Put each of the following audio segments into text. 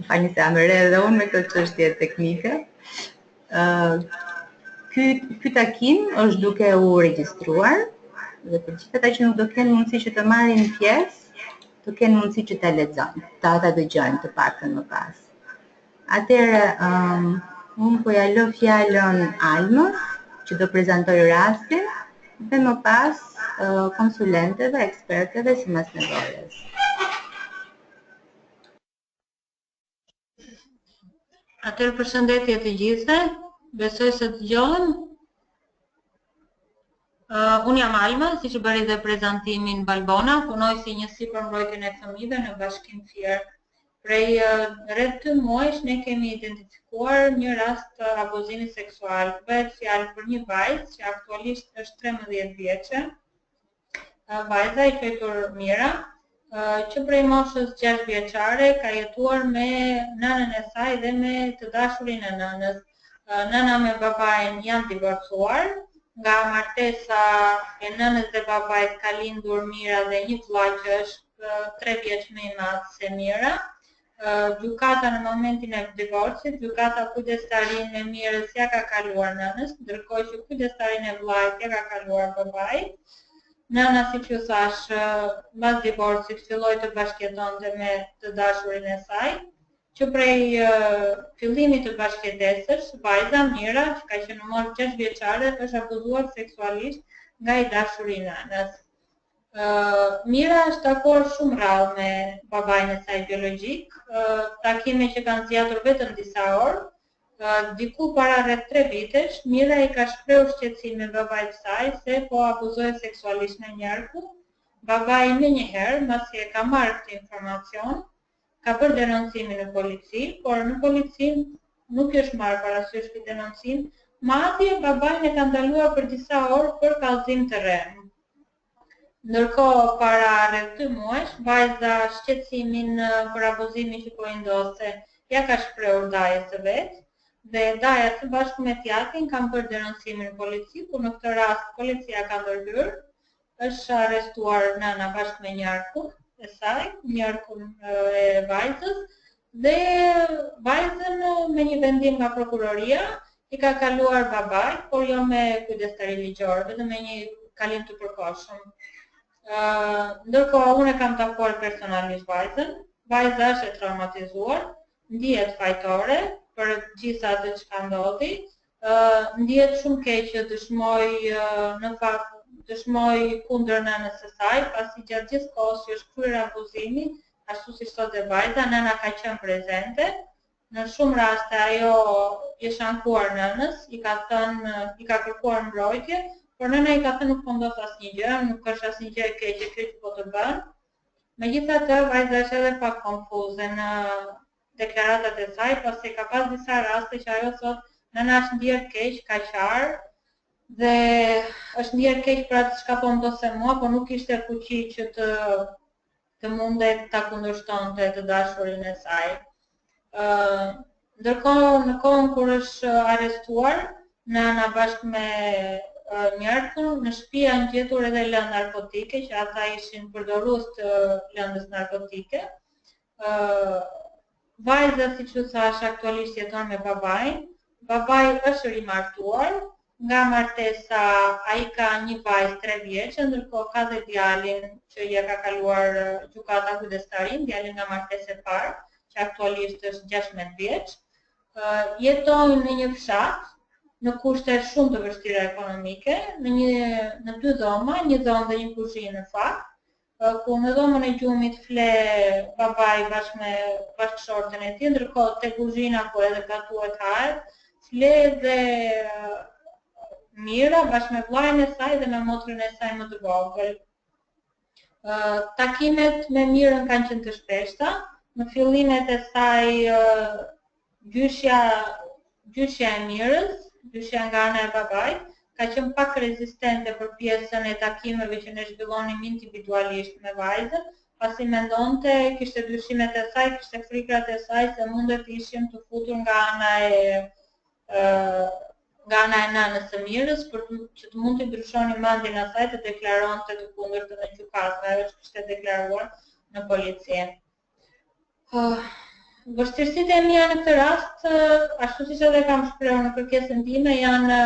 Fani se jam e re edhe unë me këtë çështje teknike. Ky takim është duke u regjistruar dhe për gjithë ata që nuk do kenë mundësi që të marrin pjesë, të kenë mundësi që ta lexojnë, ta dëgjojnë të paktën më pas. Atëherë, unë po ja lë fjalën Almës, që do prezantoj rastin, dhe më pas konsulenteve, eksperteve sipas nevojës. Atëherë përshëndetje të gjithëve, besoj se dëgjohem. Unë jam Alma, siç e bëri dhe prezantimin Balbona, punoj si njësi për mbrojtjen e fëmijëve në Bashkinë Fier. Prej rreth 2 muajsh ne kemi identifikuar një rast të abuzimit seksual. Bëhet fjalë për një vajzë që aktualisht është 13 vjeçe. Vajza e quajtur Mira, që prej moshës 6 vjeçare ka jetuar me nënën e saj dhe me të dashurin e nënës. Nëna me babain janë divorcuar, nga martesa e nënës dhe babait ka lindur Mira dhe një vëlla që është 3 vjeç më i madh se Mira. Gjykata në momentin e divorcit, gjykata kujdestarinë e Mirës ja ka kaluar nënës, ndërkohë që kujdestarinë e vllait ja ka kaluar babait. Nëna, siç ju thash, mbas divorcit filloi të bashkëjetonte me të dashurin e saj, që prej fillimit të bashkëjetesës, vajza Mira, që ka qenë në moshë 6 vjeçare, është abuzuar seksualisht nga i dashuri i nënës. Mira është takuar shumë rrallë me babain e saj biologjik, takime që kanë zgjatur vetëm disa orë. Diku para rreth 3 vitesh, Mira i ka shprehur shqetësime babait të saj se po abuzohej seksualisht në njarku. Babai menjëherë, mbasi e ka marrë këtë informacion, ka bërë denoncimin në polici, por në polici nuk është marrë parasysh këtë denoncim, madje babain e ka ndaluar për disa orë për kallëzim të rrem. Ndërkohë, para rreth 2 muajsh, vajza shqetësimin për abuzimin që po i ndodhte ja ka shprehur dajes së vet, dhe daja së bashku me tjatin kanë bërë denoncimin në polici, por në këtë rast policia ka ndërhyrë, është arrestuar nëna bashkë me njarkun e saj, njarkun e vajzës, dhe vajzën me një vendim nga prokuroria i ka kaluar babait, por jo me kujdestari ligjor, vetëm me një kalim të përkohshëm. Ndërkohë, unë e kam takuar personalisht vajzën. Vajza është e traumatizuar, ndihet fajtore për gjitha atë që ka ndodhi, ndihet shumë keq që dëshmoj kundër nënës së saj, pasi gjatë gjithë kohës që është kryer abuzimi, ashtu siç thotë vajza, nëna ka qenë prezente. Në shumë raste ajo i është ankuar nënës, i ka kërkuar mbrojtje, por nëna i ka thënë nuk po ndodh asnjë gjë, nuk është asnjë gjë e keqe kjo që po të bën. Megjithatë, vajza është edhe pak konfuze në deklaratat e saj, pasi ka pas disa raste që ajo thotë nëna është ndier keq, ka qarë, dhe është ndier keq për atë çka po ndodhte mua, por nuk kishte fuqi që të mundet ta kundërshtonte të dashurin e saj. Ndërkohë, në kohën kur është arrestuar, nëna bashkë me njarkun, në shtëpi janë gjetur edhe lëndë narkotike, që ata ishin përdorues të lëndës narkotike. Vajza, siç u thash, aktualisht jeton me babain. Babai është rimartuar, nga martesa ai ka një vajzë 3 vjeçë, ndërkohë ka dhe djalin që ja ka kaluar gjykata kujdestarin, djalin nga martesa e parë, që aktualisht është 16 vjeç. Jetojnë në një fshat në kushte shumë të vështira ekonomike, në 2 dhoma, një dhomë dhe një kuzhinë në fakt, ku në dhomën e gjumit fle babai bashkë me bashkëshorten e tij, ndërkohë te kuzhina ku edhe gatuhet hahet, fle dhe Mira bashkë me vllain e saj dhe me motrën e saj më të vogël. Takimet me Mirën kanë qenë të shpeshta. Në fillimet e saj gjyshja e Mirës, gjyshja nga ana e babait, ka qenë pak rezistente për pjesën e takimeve që ne zhvillonim individualisht me vajzën, pasi mendonte, kishte dyshimet e saj, kishte frikrat e saj se mundet ishin të futur nga ana e nënës së Mirës, për që të mund të ndryshoni mendjen e saj të deklaronte të kundërtën në gjykatë, ajo që kishte deklaruar në polici. Vështirësitë e mia në këtë rast, ashtu siç edhe kam shprehur në kërkesën time, janë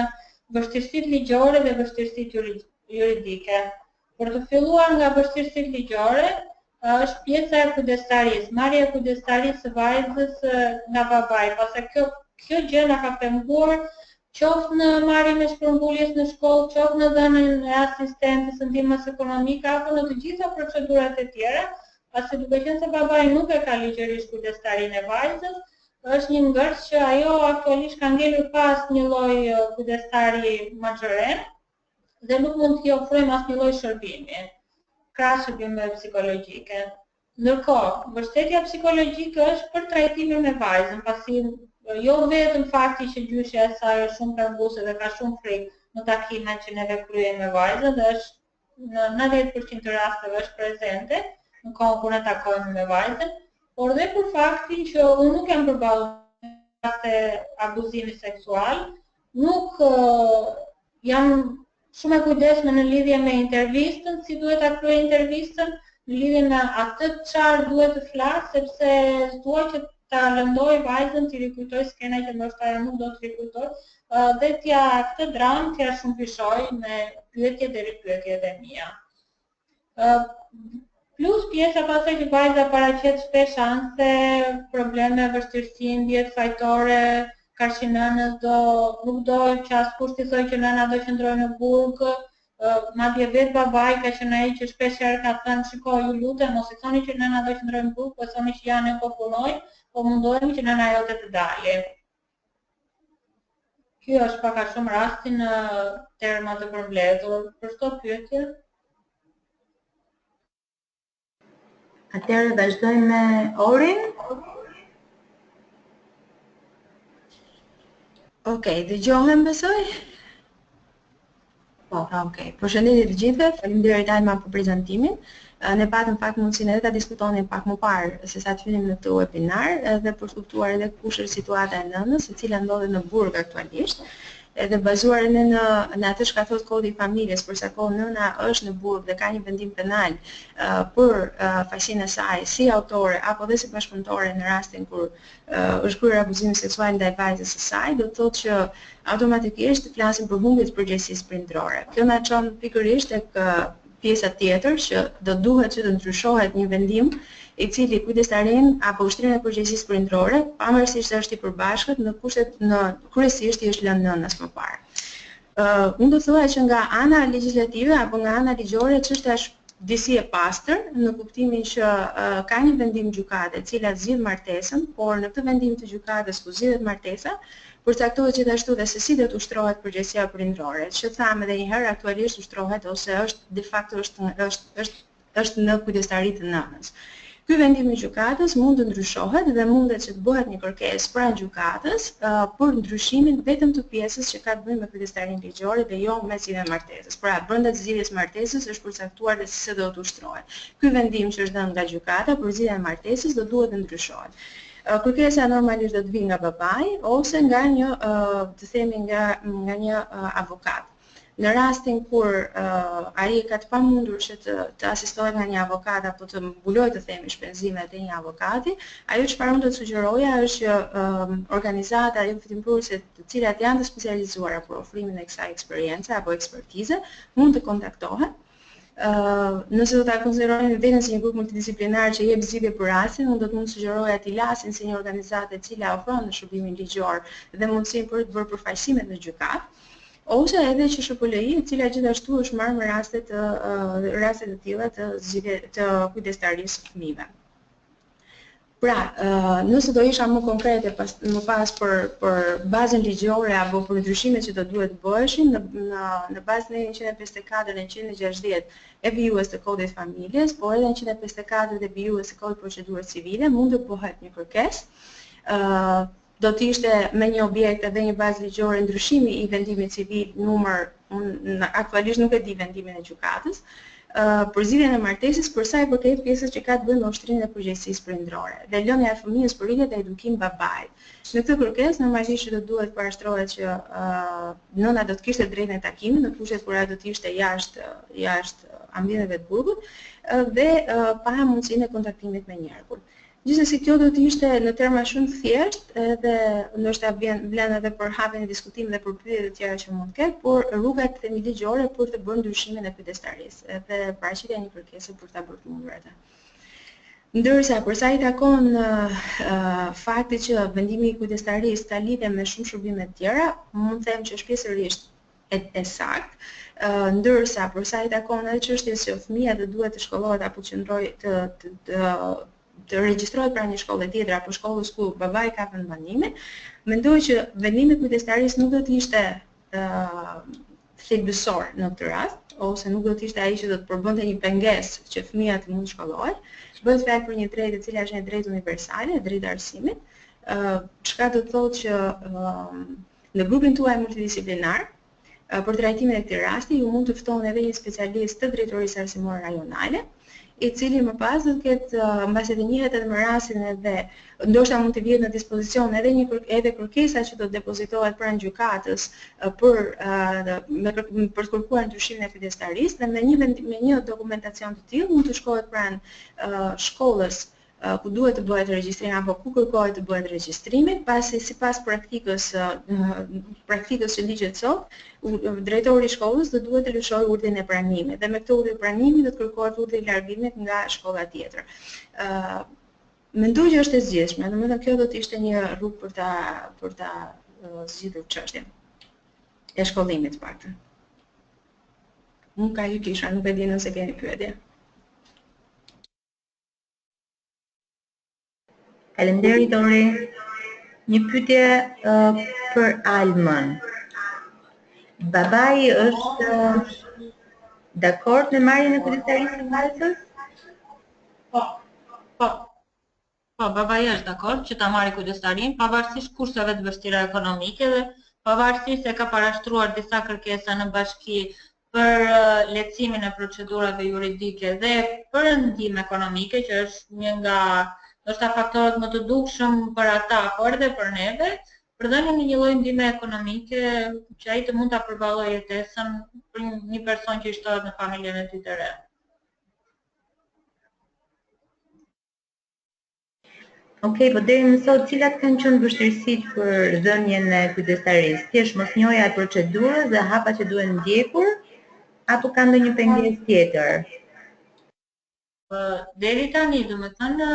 vështirësitë ligjore dhe vështirësitë juridike. Për të filluar nga vështirësitë ligjore, është pjesa e kujdestarisë, marrja e kujdestarisë së vajzës nga babai, pasi kjo gjë na ka penguar qoftë në marrjen e shpërnguljes në shkollë, qoftë në dhënien e asistencës, ndihmës ekonomike apo në të gjitha procedurat e tjera, pasi duke qenë se babai nuk e ka ligjërisht kujdestarinë e vajzës, është një ngërç që ajo aktualisht ka ngelur pas një lloj kujdestari majoren dhe nuk mund t'i ofrojmë asnjë lloj shërbimi, krah shërbimeve psikologjike. Ndërkohë, mbështetja psikologjike është për trajtimin me vajzën, pasi jo vetëm fakti që gjyshja e saj është shumë penguese dhe ka shumë frikë në takimet që neve kryejmë me vajzën dhe është në 90% të rasteve është prezente në kohën kur ne takojmë me vajzën, por dhe për faktin që unë nuk jam përballur me raste abuzimi seksual, nuk jam shumë e kujdesshme në lidhje me intervistën, si duhet ta kryej intervistën, në lidhje me atë çfarë duhet të flas, sepse dua që ta lëndoj vajzën, t'i rikujtoj skena që ndoshta ajo nuk do të rikujtoj, dhe këtë dramë t'ja shumëfishoj me pyetje dhe ripyetje dhe mia. Plus pjesa pasaj që vajza paraqet shpesh anse, probleme, vështirësi, ndjet fajtore, karshi nënës nuk do që askush t'i thojë që nëna do qëndrojë në burg, madje vetë babai ka qenë ai që shpesh herë ka thënë, shiko, ju lutem, mos i thoni që nëna do qëndrojë në burg, po thoni që ja ne po punojmë, po mundohemi që nëna jote të dalë. Ky është pak a shumë rasti në terma të përmbledhur. Për çdo pyetje? Atëherë vazhdojmë me Orin. Okej, dëgjohem besoj? Po. Okej, përshëndetje të gjithëve, faleminderit Alma për prezantimin. Ne patëm pak mundësinë edhe ta diskutonim pak më parë se sa të hynim në këtë webinar dhe për të kuptuar edhe kush është situata e nënës, e cila ndodhet në burg aktualisht. Edhe bazuar në atë që ka thot kodi i familjes, për sa kohë nëna është në burg dhe ka një vendim penal për faqësinë e saj si autore apo dhe si bashkëpunëtore në rastin kur është kryer abuzimi seksual ndaj vajzës së saj, do të thotë që automatikisht të flasim për humbje të përgjegjësisë prindërore. Kjo na çon pikërisht tek pjesa tjetër që do duhet që të ndryshohet një vendim i cili kujdestarin apo ushtrinë e përgjegjësisë prindërore, pavarësisht se është i përbashkët në kushtet kryesisht i është lënë nënës më parë. Unë do thoya që nga ana legjislative apo nga ana ligjore çështja është disi e pastër në kuptimin që ka një vendim gjykate e cila zgjidh martesën, por në këtë vendim të gjykatës ku zgjidhet martesa, përcaktohet gjithashtu dhe se si do të ushtrohet përgjegjësia prindërore. Që thamë edhe një herë, aktualisht ushtrohet ose është de facto është në kujdestari të nënës. Ky vendim i gjykatës mund të ndryshohet dhe mundet që të bëhet një kërkesë pranë gjykatës për ndryshimin vetëm të pjesës që ka të bëjë me kujdestarinë ligjore dhe jo me zgjidhjen e martesës. Pra, brenda të zgjidhjes martesës është përcaktuar se si do të ushtrohet. Ky vendim që është dhënë nga gjykata për zgjidhjen e martesës do duhet të ndryshohet. Kërkesa normalisht do të vijë nga babai ose nga një, të themi nga një avokat. Në rastin kur ai ka të pamundur që të asistohet nga një avokat apo të mbulojë të themi shpenzimet e një avokati, ajo çfarë unë do të sugjeroja është që organizata jo vetimprurëse të cilat janë të specializuara për ofrimin e kësaj eksperiencë apo ekspertize mund të kontaktohen. Nëse do ta konsiderojmë vetëm si një grup multidisiplinar që jep zgjidhje për rastin, unë do të mund të sugjeroja t'i lasin si një organizatë e cila ofron shërbimin ligjor dhe mundësinë për të bërë përfaqësimet në gjykat. Ose edhe që SHPLI, e cila gjithashtu është marrë me raste të tilla të kujdestarisë së fëmijëve. Pra, nëse do isha më konkrete më pas për bazën ligjore apo për ndryshimet që do duhet bëheshin në bazën e 154 dhe 160 e bijues të kodit familjes, por edhe 154 dhe bijues të kodit procedurës civile, mund të bëhet një kërkesë. Do të ishte me një objekt edhe një bazë ligjore ndryshimi i vendimit civil aktualisht nuk e di vendimin e gjykatës, për zgjidhjen e martesës për sa i përket pjesës që ka të bëjë me ushtrinë e përgjegjësisë prindërore dhe lënia e fëmijës për rritje dhe edukim babait. Në këtë kërkesë normalisht do duhet parashtrohet që nëna do të kishte drejtën e takimit në kushtet kur ajo do të ishte jashtë ambienteve të burgut dhe pa mundësinë e kontaktimit me njerëzit. Gjithsesi kjo do të ishte në terma shumë të thjeshtë edhe ndoshta vlen edhe për hapjen e diskutimit dhe për pyetje të tjera që mund të ketë, por rrugat themi ligjore për të bërë ndryshimin e kujdestarisë edhe paraqitja e një kërkese për ta bërë të mundur atë. Ndërsa për sa i takon faktit që vendimi i kujdestarisë ka lidhje me shumë shërbime të tjera, mund të them që është pjesërisht e saktë, ndërsa për sa i takon edhe çështjes që fëmia të duhet të shkollohet apo të qëndrojë të regjistrohet pra një shkollë tjetër apo shkollës ku babai ka vend banime, mendoj që vendimi i kujdestarisë nuk do të ishte thelbësor në këtë rast, ose nuk do të ishte ai që do të përbënte një pengesë që fëmia të mund të shkollohet. Bëhet fjalë për një drejtë e cila është një drejtë universale, drejtë arsimit, çka do të thotë që në grupin tuaj multidisiplinar, për trajtimin e këtij rasti, ju mund të ftoni edhe një specialist të drejtorisë arsimore rajonale, i cili më pas do të ketë mbas edhe njihet edhe me rastin edhe ndoshta mund të vihet në dispozicion edhe kërkesa që do të depozitohet pranë gjykatës për të kërkuar ndryshimin e kujdestarisë dhe me një dokumentacion të tillë mund të shkohet pranë shkollës ku duhet të bëhet regjistrimi apo ku kërkohet të bëhet regjistrimi, pasi sipas praktikës që ligjet sot, drejtori i shkollës do duhet të lëshojë urdhrin e pranimit dhe me këtë urdhër pranimi do të kërkohet urdhri i largimit nga shkolla tjetër. Mendoj që është e zgjedhshme, domethënë kjo do të ishte një rrugë për ta zgjidhur çështjen e shkollimit të paktën. Unë kaq kisha, nuk e di nëse keni pyetje. Faleminderit Ori. Një pyetje për Almën. Babai është dakord me marrjen e kujdestarisë së valsës? Po, babai është dakord që ta marrë kujdestarin, pavarësisht kurseve të vështira ekonomike dhe pavarësisht se ka parashtruar disa kërkesa në bashki për lehtësimin e procedurave juridike dhe për ndihmë ekonomike, që është një nga ndoshta faktorët më të dukshëm për ata, por edhe për neve, për dhënien e një lloji ndihme ekonomike që ai të mund ta përballojë jetesën për një person që i shtohet në familjen e tij të re. Okej, po deri më sot cilat kanë qenë vështirësitë për dhënien e kujdestarisë? Thjesht mosnjohja e procedurës dhe hapat që duhen ndjekur apo ka ndonjë pengesë tjetër? Deri tani, domethënë,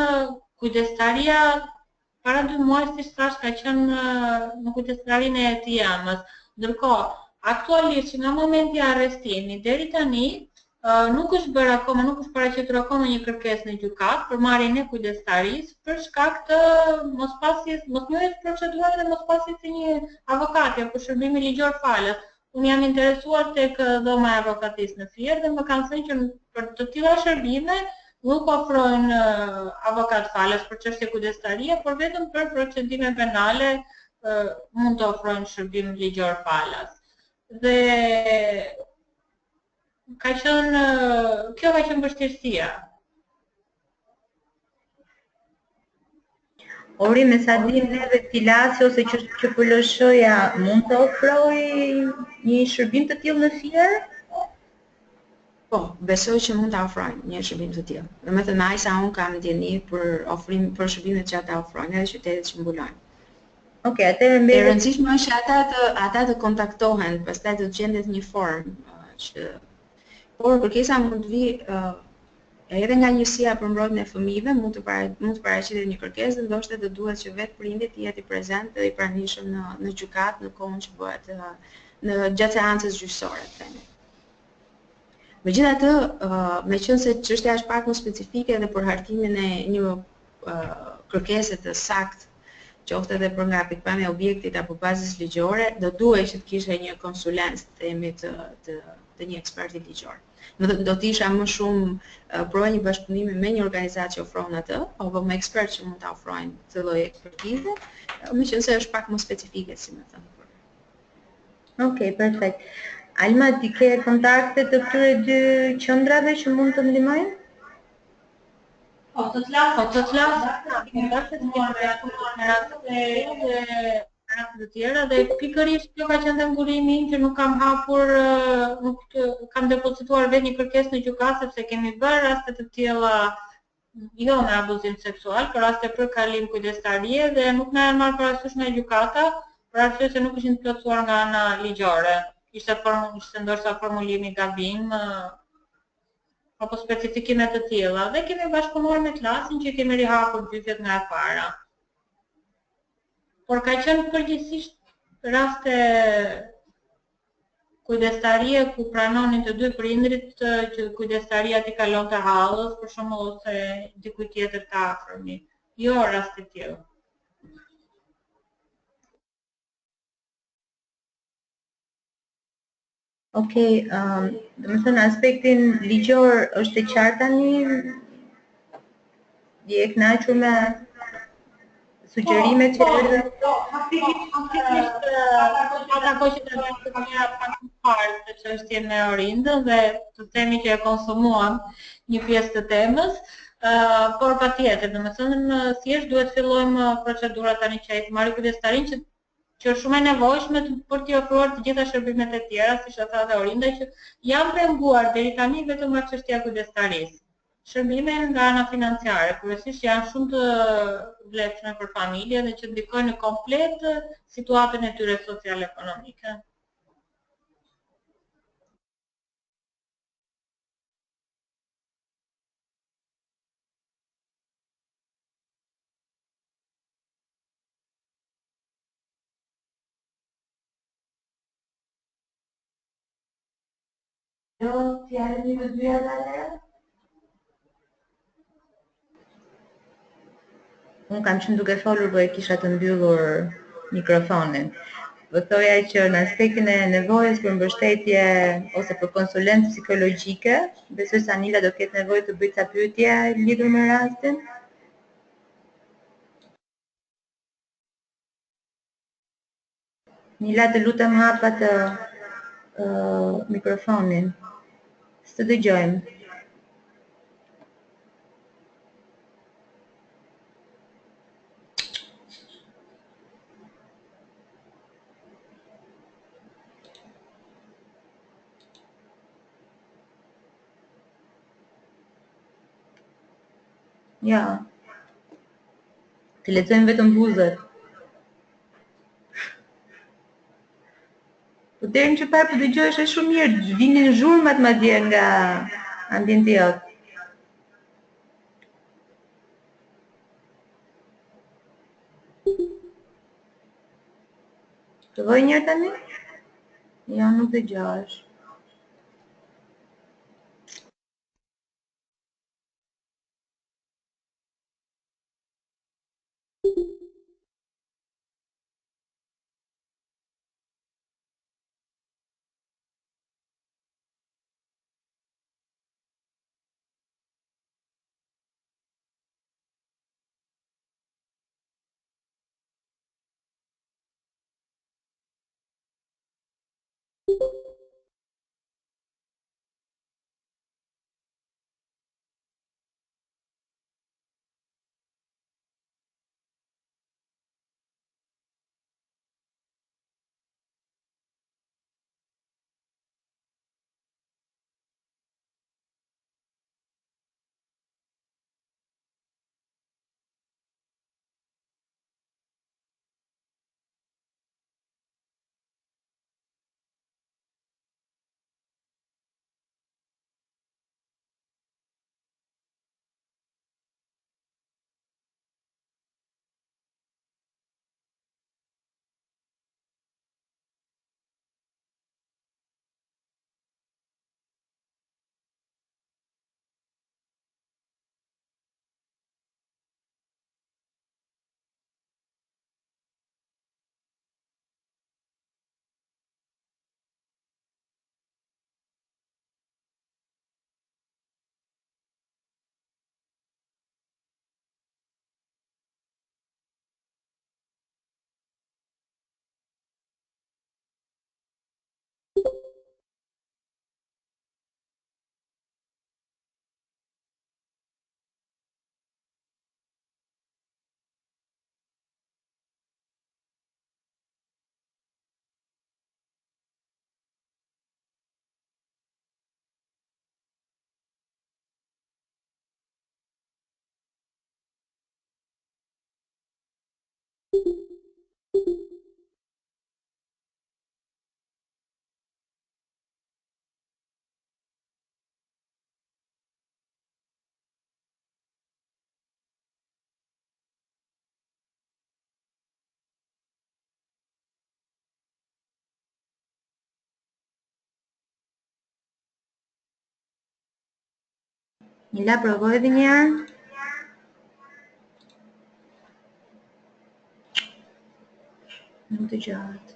kujdestaria para 2 muaj si thash ka qenë në kujdestarinë e ETM-s. Ndërkohë, aktualisht nga momenti i arrestimit deri tani nuk është bërë akoma, nuk është paraqitur akoma një kërkesë në gjykatë për marrjen e kujdestarisë për shkak të mosnjohjes procedurale dhe mospasjes së një avokati apo shërbimi ligjor falas. Unë jam interesuar tek dhoma e avokatisë në Fier dhe më kanë thënë që për të tilla shërbime nuk ofrojnë avokat falas për çështje kujdestarie, por vetëm për procedime penale mund të ofrojnë shërbim ligjor falas. Dhe kjo ka qenë vështirësia. Ori, me sa dim neve Filasi ose QPLSH-ja mund të ofrojë një shërbim të tillë në Fier? Po, besoj që mund ta ofrojnë një shërbim të tillë. Domethënë ai sa unë kam ndjeni për ofrim për shërbimet që ata ofrojnë edhe qytetet që mbulojnë. Okej, atëherë e rëndësishme është ata të kontaktohen, pastaj të gjendet një formë që por kërkesa mund të vi edhe nga njësia për mbrojtjen e fëmijëve, mund të paraqitet një kërkesë, ndoshta do duhet që vetë prindi të jetë i prezant dhe i pranishëm në gjykatë në kohën që bëhet në gjatë seancës gjyqësore, themi. Megjithatë, meqense çështja është pak më specifike dhe për hartimin e një kërkese të saktë, qoftë edhe për nga pikpamja e objektit apo bazës ligjore, do duhej që të kishe një konsulencë themi të një eksperti ligjor. Do të isha më shumë pro një bashkëpunimi me një organizatë që ofron atë, apo me ekspertë që mund ta ofrojnë këtë lloj ekspertize, meqense është pak më specifike, si më thënë. Okej, perfekt. Alma, ti ke kontakte të këtyre dy qendrave që mund të ndihmojnë? Po të flas, kontaktet të tjera dhe pikërisht kjo ka qenë dhe ngurimi im që nuk kam hapur, nuk kam depozituar vetë një kërkesë në gjykatë sepse kemi bërë raste të tilla jo me abuzim seksual, për raste për kalim kujdestarie dhe nuk na janë marrë parasysh nga gjykata, për arsye se nuk ishin të plotësuar nga ana ligjore. Ishte ndoshta formulimi gabim apo specifikime të tilla dhe kemi bashkëpunuar me klasin që kemi rihapur gjyqet nga e para. Por ka qenë përgjithsisht raste kujdestarie ku pranonin të dy prindrit që kujdestaria t'i kalonte hallës, për shembull ose dikujt tjetër të afërmi. Jo raste tjera. Okej, do të thënë aspektin ligjor është e qartë tani. Je e kënaqur me sugjerimet që erdhën? Faktikisht ata kohë që të bëjmë të mira pak më parë të çështje me Orindën dhe të themi që e konsumuam një pjesë të temës, por patjetër, domethënë thjesht duhet fillojmë procedurat tani që ai të marrë kujdestarin që është shumë e nevojshme për t'i ofruar të gjitha shërbimet e tjera, siç e tha dhe Orinda, që janë penguar deri tani vetëm nga çështja e kujdestarisë. Shërbimet nga ana financiare, kryesisht janë shumë të vlefshme për familje dhe që ndikojnë në komplet situatën e tyre social-ekonomike. Jo, fjalën e të dyja dalë. Unë kam qenë duke folur, por e kisha të mbyllur mikrofonin. Po thoja që në aspektin e nevojës për mbështetje ose për konsulencë psikologjike, besoj se Anila do ketë nevojë të bëjë ca pyetje lidhur me rastin. Nila, të lutem hap atë mikrofonin. Së dëgjojmë. Ja. Të lexojmë vetëm buzët. Po deri që parë po dëgjohesh është shumë mirë, vinin zhurmat madje nga ambienti jot. Provoj një herë tani? Jo, nuk dëgjohesh. Mila, provoj edhe një herë. Nuk dëgjohet.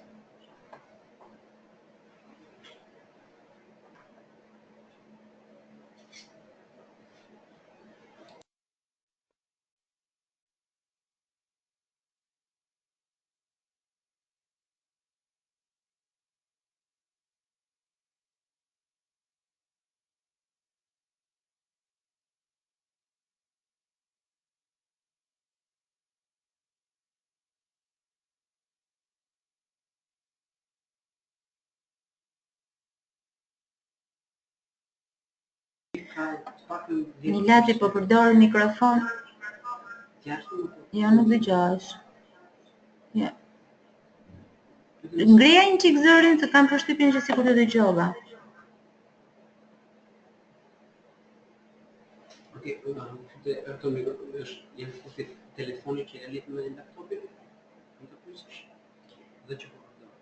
Mila, ti po përdor mikrofon? Jo, nuk dëgjohesh. Ja. Ngreja një çik zërin se kam përshtypjen që sikur të dëgjova. Okej, është telefoni që e lidh me laptopin. Nuk e pyesësh. Dhe që po përdor.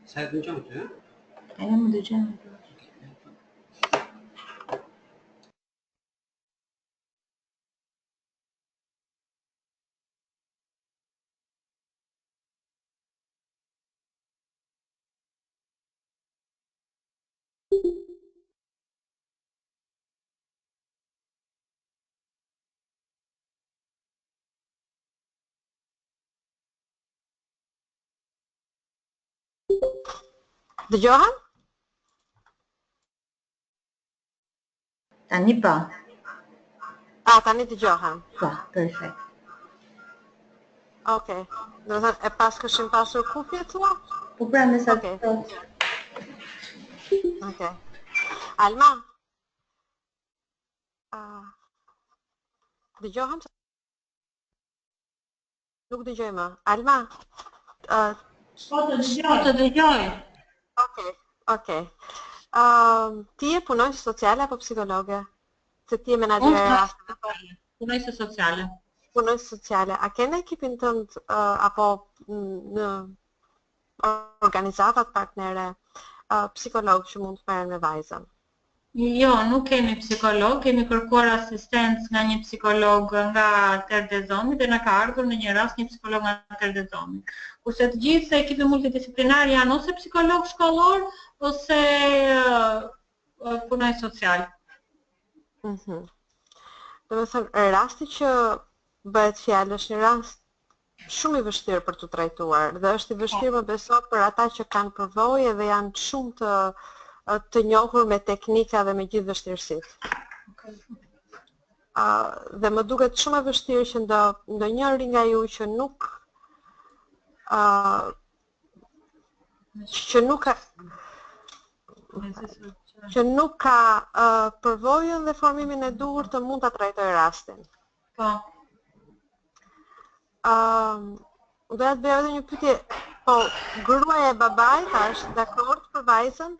Sa e dëgjon ti, ha? Ajo më dëgjon. Dëgjohem? Tani po. Tani dëgjohem. Po, perfekt. Okej. Do të thënë, e pas këshim pasur kupjet tua? Po pra me sa Okej. të Okej. Alma? Dëgjohem? Nuk dëgjoj më. Alma? Po të dëgjoj. Okej. Ti je punojnës sociale apo psikologe? Se ti je menaxher e rasteve. Punojnëse sociale. Punojnës sociale. A ke në ekipin tënd apo në organizatat partnere psikologë që mund të merren me vajzën? Jo, nuk kemi psikolog, kemi kërkuar asistencë nga një psikolog nga Terdezomi dhe na ka ardhur në një rast një psikolog nga Terdezomi. Kurse të gjithë ekipi multidisiplinar janë ose psikolog shkollor ose punoj social. Do të thënë, rasti që bëhet fjalë është një rast shumë i vështirë për të trajtuar dhe është i vështirë më beso për ata që kanë përvojë dhe janë shumë të njohur me teknika dhe me gjithë vështirësitë. Dhe më duket shumë e vështirë që ndonjëri nga ju që nuk ka përvojën dhe formimin e duhur të mund ta trajtojë rastin. Po. Doja të bëj edhe një pyetje, po gruaja e babait është dakord për vajzën?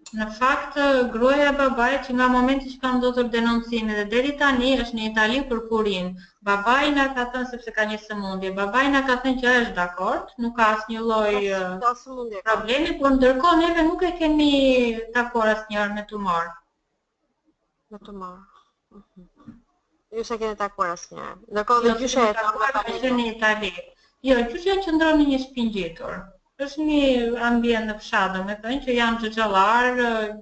Në fakt, gruaja e babait që nga momenti që ka ndodhur denoncimi dhe deri tani është në Itali për kurim. Babai na ka thënë sepse ka një sëmundje. Babai na ka thënë që është dakord, nuk ka asnjë lloj problemi, por ndërkohë neve nuk e kemi takuar asnjëherë me tumor. Me tumor. Ju se keni takuar asnjëherë. Ndërkohë dhe gjysha e takuar në Itali. Jo, gjysha qëndron në një shtëpi ngjitur. Është një ambient në fshat, domethënë që janë xhaxhallar,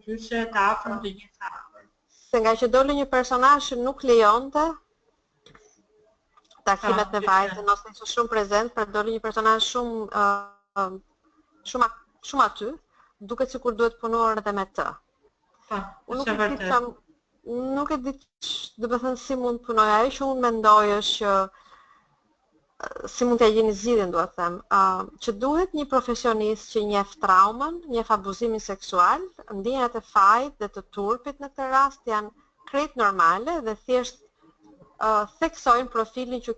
gjyshe të afërm të gjithë afër. Se nga që doli një personazh që nuk lejonte takimet me vajzën ose ishte shumë prezent, por doli një personazh shumë aty, duket sikur duhet punuar edhe me të. Po, është vërtet. Nuk e di, domethënë si mund punoj ajo që unë mendoj është që si mund t'ja gjeni zgjidhjen, duhet të them, që duhet një profesionist që njeh traumën, njeh abuzimin seksual, ndjenjat e fajit dhe të turpit në këtë rast janë krejt normale dhe thjesht theksojnë profilin që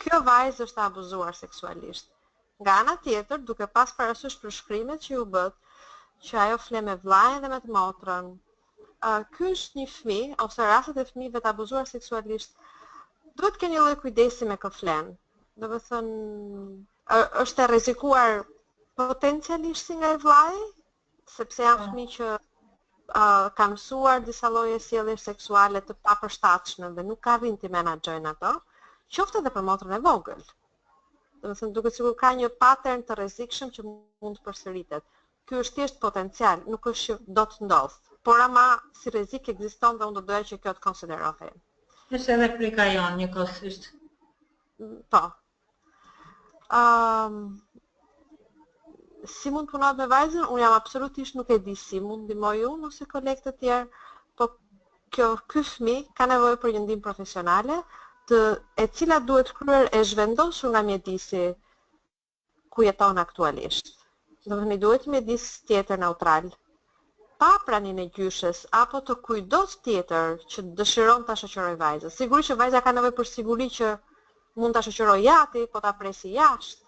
kjo vajzë është abuzuar seksualisht. Nga ana tjetër, duke pas parasysh përshkrimet që ju bët, që ajo fle me vllajën dhe me të motrën, ky është një fëmijë ose rastet e fëmijëve të abuzuar seksualisht, duhet keni lloj kujdesi me kë flen. Do të thënë, është e rrezikuar potencialisht si nga vllai sepse janë fëmijë që kanë mësuar disa lloje sjelljesh seksuale të papërshtatshme dhe nuk arrin të menaxhojnë ato, qoftë edhe për motrën e vogël. Domethënë duket sikur ka një pattern të rrezikshëm që mund të përsëritet. Ky është thjesht potencial, nuk është që do të ndodhë. Por ama si rrezik ekziston dhe unë do doja që kjo të konsiderohej. Është edhe frika jonë njëkohësisht. Po. Si mund punohet me vajzën, unë jam absolutisht nuk e di si mund ndihmoj unë ose kolegë të tjerë, po ky fëmijë ka nevojë për një ndihmë profesionale, e cila duhet kryer e zhvendosur nga mjedisi ku jeton aktualisht. Domethënë duhet mjedis tjetër neutral, pa praninë e gjyshes apo të kujdos tjetër që dëshiron ta shoqërojë vajzën. Sigurisht që vajza ka nevojë për siguri që mund ta shoqërojë jati, po ta presi jashtë,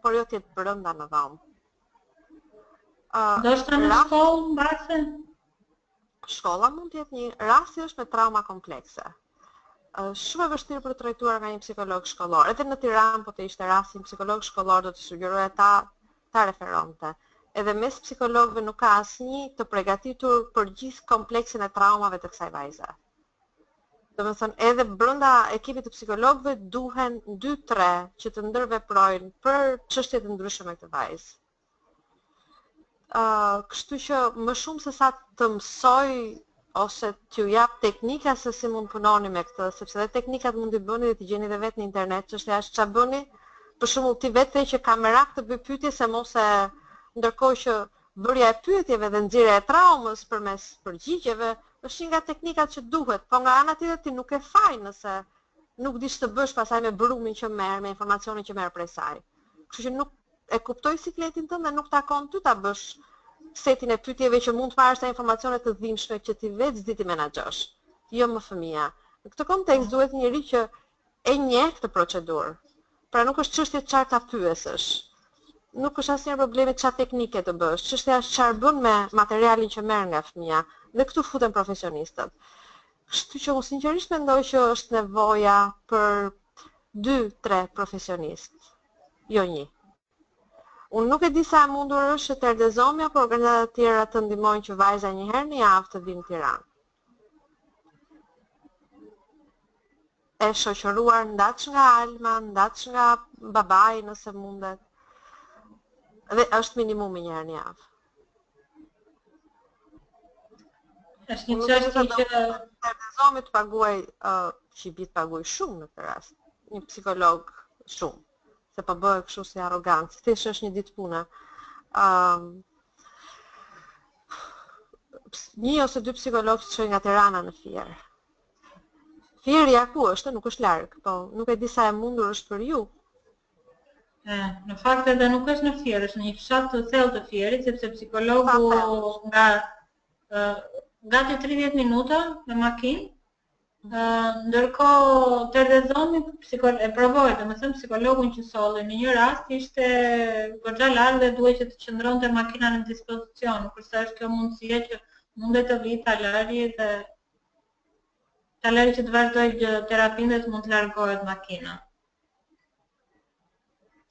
por jo të jetë brenda në dhomë. Do shta në shkollë mbase? Shkolla mund të jetë një rasti është me trauma komplekse. Shumë e vështirë për të trajtuar nga një psikolog shkollor. Edhe në Tiranë, po të ishte rasti një psikolog shkollor do të sugjeroja ta referonte. Edhe mes psikologëve nuk ka asnjë të përgatitur për gjithë kompleksin e traumave të kësaj vajze. Domethënë edhe brenda ekipit të psikologëve duhen 2-3 që të ndërveprojnë për çështje të ndryshme me këtë vajzë. Kështu që më shumë se sa të mësoj ose t'ju jap teknika se si mund punoni me këtë, sepse edhe teknikat mund t'i bëni dhe t'i gjeni dhe vetë në internet, çështja është ç'a bëni, për shembull ti vetë që ka merak të bëj pyetje se mos e ndërkohë që bërja e pyetjeve dhe nxjerrja e traumës përmes përgjigjeve është një nga teknikat që duhet, po nga ana tjetër ti nuk e faj nëse nuk di ç'të bësh pasaj me brumin që merr, me informacionin që merr prej saj. Kështu që nuk e kuptoj sikletin tënd dhe nuk takon ty ta bësh setin e pyetjeve që mund të marrësh ta informacione të dhimbshme që ti vetë s'di ti menaxhosh. Jo më fëmia. Në këtë kontekst duhet njëri që e njeh këtë procedurë. Pra nuk është çështje çfarë ta pyesësh. Nuk është asnjëherë problemi çfarë teknike të bësh. Çështja është çfarë bën me materialin që merr nga fëmia. Dhe këtu futen profesionistët. Kështu që unë sinqerisht mendoj që është nevoja për 2-3 profesionistë, jo një. Unë nuk e di sa e mundur është që Terdezomi apo organizata të tjera të ndihmojnë që vajza një herë në javë të vinë në Tiranë. E shoqëruar ndaç nga Alma, ndaç nga babai nëse mundet. Dhe është minimumi një herë në javë. Është një çështje që Terdezomi të paguaj, Shqipi të paguaj shumë në këtë rast. Një psikolog shumë. Se po bëhet kështu si arrogancë, thjesht është një ditë puna. 1 ose 2 psikologë që shkojnë nga Tirana në Fier. Fieri ja ku është, nuk është larg, po nuk e di sa e mundur është për ju. Në fakt edhe nuk është në Fier, është në një fshat të thellë të Fierit, sepse psikologu nga gati 30 minuta me makinë. Ndërkohë Terdezomi e provoi, domethënë psikologun që solli në një rast ishte goxha larg dhe duhej që të qëndronte makina në dispozicion, kurse është kjo mundësia që mundet të vijë talari dhe talari që të vazhdojë terapinë dhe të mund të largohet makina.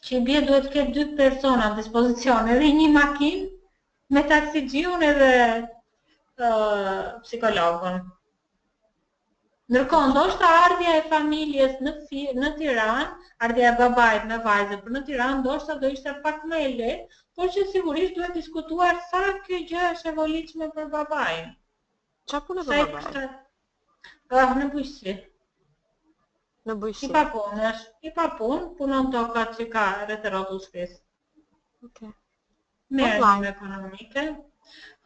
Që i bie duhet të ketë 2 persona në dispozicion, edhe një makinë me taksixiun edhe psikologun. Ndërkohë, ndoshta ardhja e familjes në Tiranë, ardhja e babait me vajzën për në Tiranë, ndoshta do ishte pak më e lehtë, por që sigurisht duhet diskutuar sa kjo gjë është e volitshme për babain. Çfarë punë bën babai? Në bujqësi. Në bujqësi. I papunë, punon tokat që ka rreth rrotullsisë. Okej. Merr me ekonomike.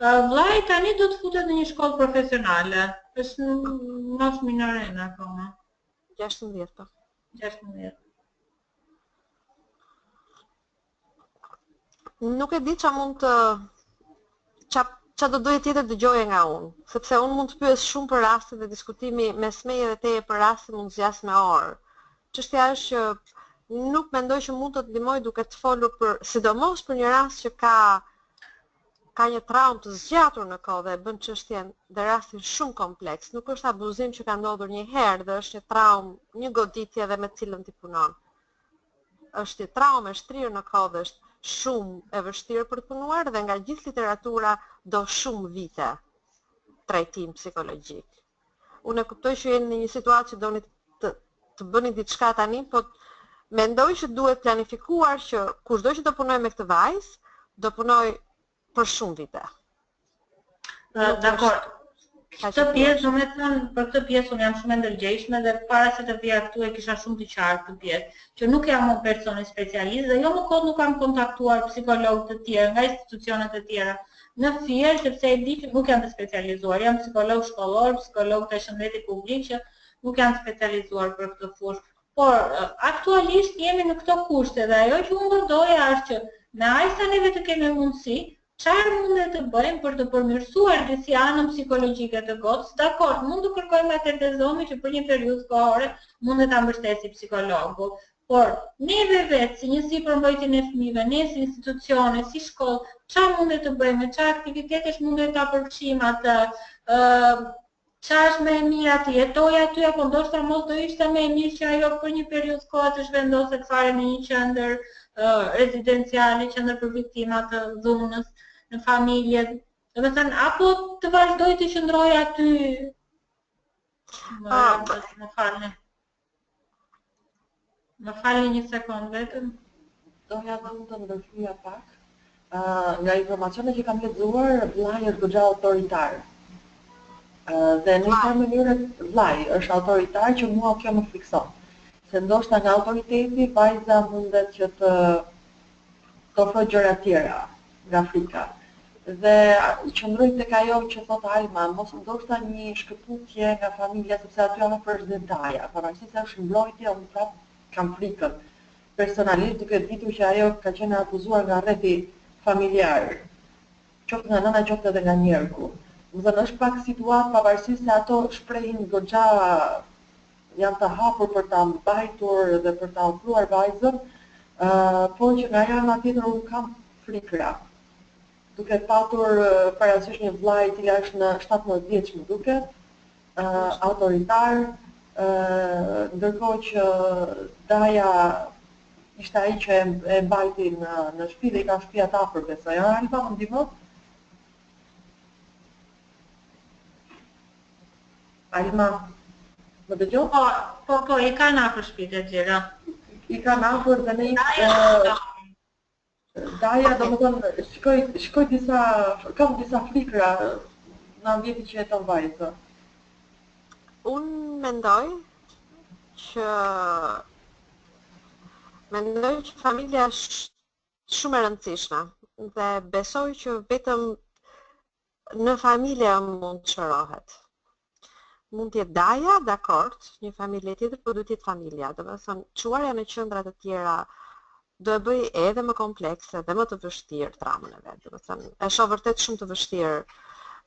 Vllai tani do të futet në një shkollë profesionale. Është mos minorena akoma. 16 po. 16. Nuk e di ç'a mund të ç'a do doje tjetër dëgjoje nga unë, sepse unë mund të pyes shumë për raste dhe diskutimi mes meje dhe teje për raste mund zgjas me orë. Çështja është që nuk mendoj që mund të ndihmoj duke të folur për sidomos për një rast që ka një traumë të zgjatur në kohë dhe bën çështjen dhe rastin shumë kompleks. Nuk është abuzim që ka ndodhur një herë dhe është një traumë, një goditje dhe me cilën ti punon. Është një traumë e shtrirë në kohë dhe është shumë e vështirë për të punuar dhe nga gjithë literatura do shumë vite trajtim psikologjik. Unë e kuptoj që jeni në një situatë që doni të bëni diçka tani, po mendoj që duhet planifikuar që kushdo që do punoj me këtë vajzë, do punoj për shumë vite. Dakor. Këtë pjesë, do me thënë, për këtë pjesë unë jam shumë e ndërgjegjshme dhe para se të vija këtu e kisha shumë të qartë këtë pjesë, që nuk jam një person specialist dhe jo më kohë nuk kam kontaktuar psikologë të tjerë nga institucionet e tjera në Fier, sepse e di që nuk jam të specializuar, jam psikolog shkollor, psikolog të shëndetit publik që nuk jam specializuar për këtë fushë. Por aktualisht jemi në këto kushte dhe ajo që unë vërdoja është që me aq sa neve të kemi mundësi, çfarë mundet të bëjmë për të përmirësuar disi anën psikologjike të gocës? Dakor, mund të kërkojmë atë të zomi që për një periudhë kohore mundet ta mbështesi psikologu. Por neve vetë, si njësi për mbrojtjen e fëmijëve, ne si institucione, si shkollë, çfarë mundet të bëjmë, çfarë aktivitetesh mundet ta përfshijmë atë, çfarë është më e mirë të jetoj aty, apo ndoshta mos do ishte më e mirë që ajo për një periudhë kohë të zhvendoset fare në një qendër rezidenciale, qendër për viktima të dhunës në familje, do të thënë, apo të vazhdoj të qëndroj aty. Më falni një sekond vetëm. Doja vetëm të ndërhyja pak. Nga informacionet që kam lexuar, vllai është goxha autoritar. Dhe në një mënyrë vllai është autoritar që mua kjo më frikson. Se ndoshta nga autoriteti vajza mundet që të ofrojë gjëra të tjera nga frika. Dhe qëndroj tek ajo që thot Alma, mos ndoshta një shkëputje nga familja, sepse aty afër është dhe daja. Pavarësisht se është mbrojtje, unë prap kam frikën. Personalisht duke ditur që ajo ka qenë akuzuar nga rrethi familjar, qoftë nga nëna, qoftë edhe nga njerëku. Do të thënë është pak situatë pavarësisht se ato shprehin goxha janë të hapur për ta mbajtur dhe për ta ofruar vajzën, por që nga ana tjetër unë kam frikëra. Duke patur parasysh një vllai i cili është në 17 vjeç më duket, autoritar, ndërkohë që daja ishte ai që e mbajti në shtëpi dhe i ka shtëpia të afër besoj. Alba, më ndihmon? Alma, më dëgjon? Po, i kanë afër shtëpitë e tjera. I kanë afër dhe ne daja, domethënë, shkoj kam disa frikra në ambientin që jeton vajza. Unë mendoj që familja është shumë e rëndësishme dhe besoj që vetëm në familje mund të shërohet. Mund të jetë daja, dakord, një familje tjetër, por duhet të jetë familja. Domethënë, çuarja në qendra të tjera do e bëj edhe më komplekse dhe më të vështirë tramën e vet. Domethënë, e shoh vërtet shumë të vështirë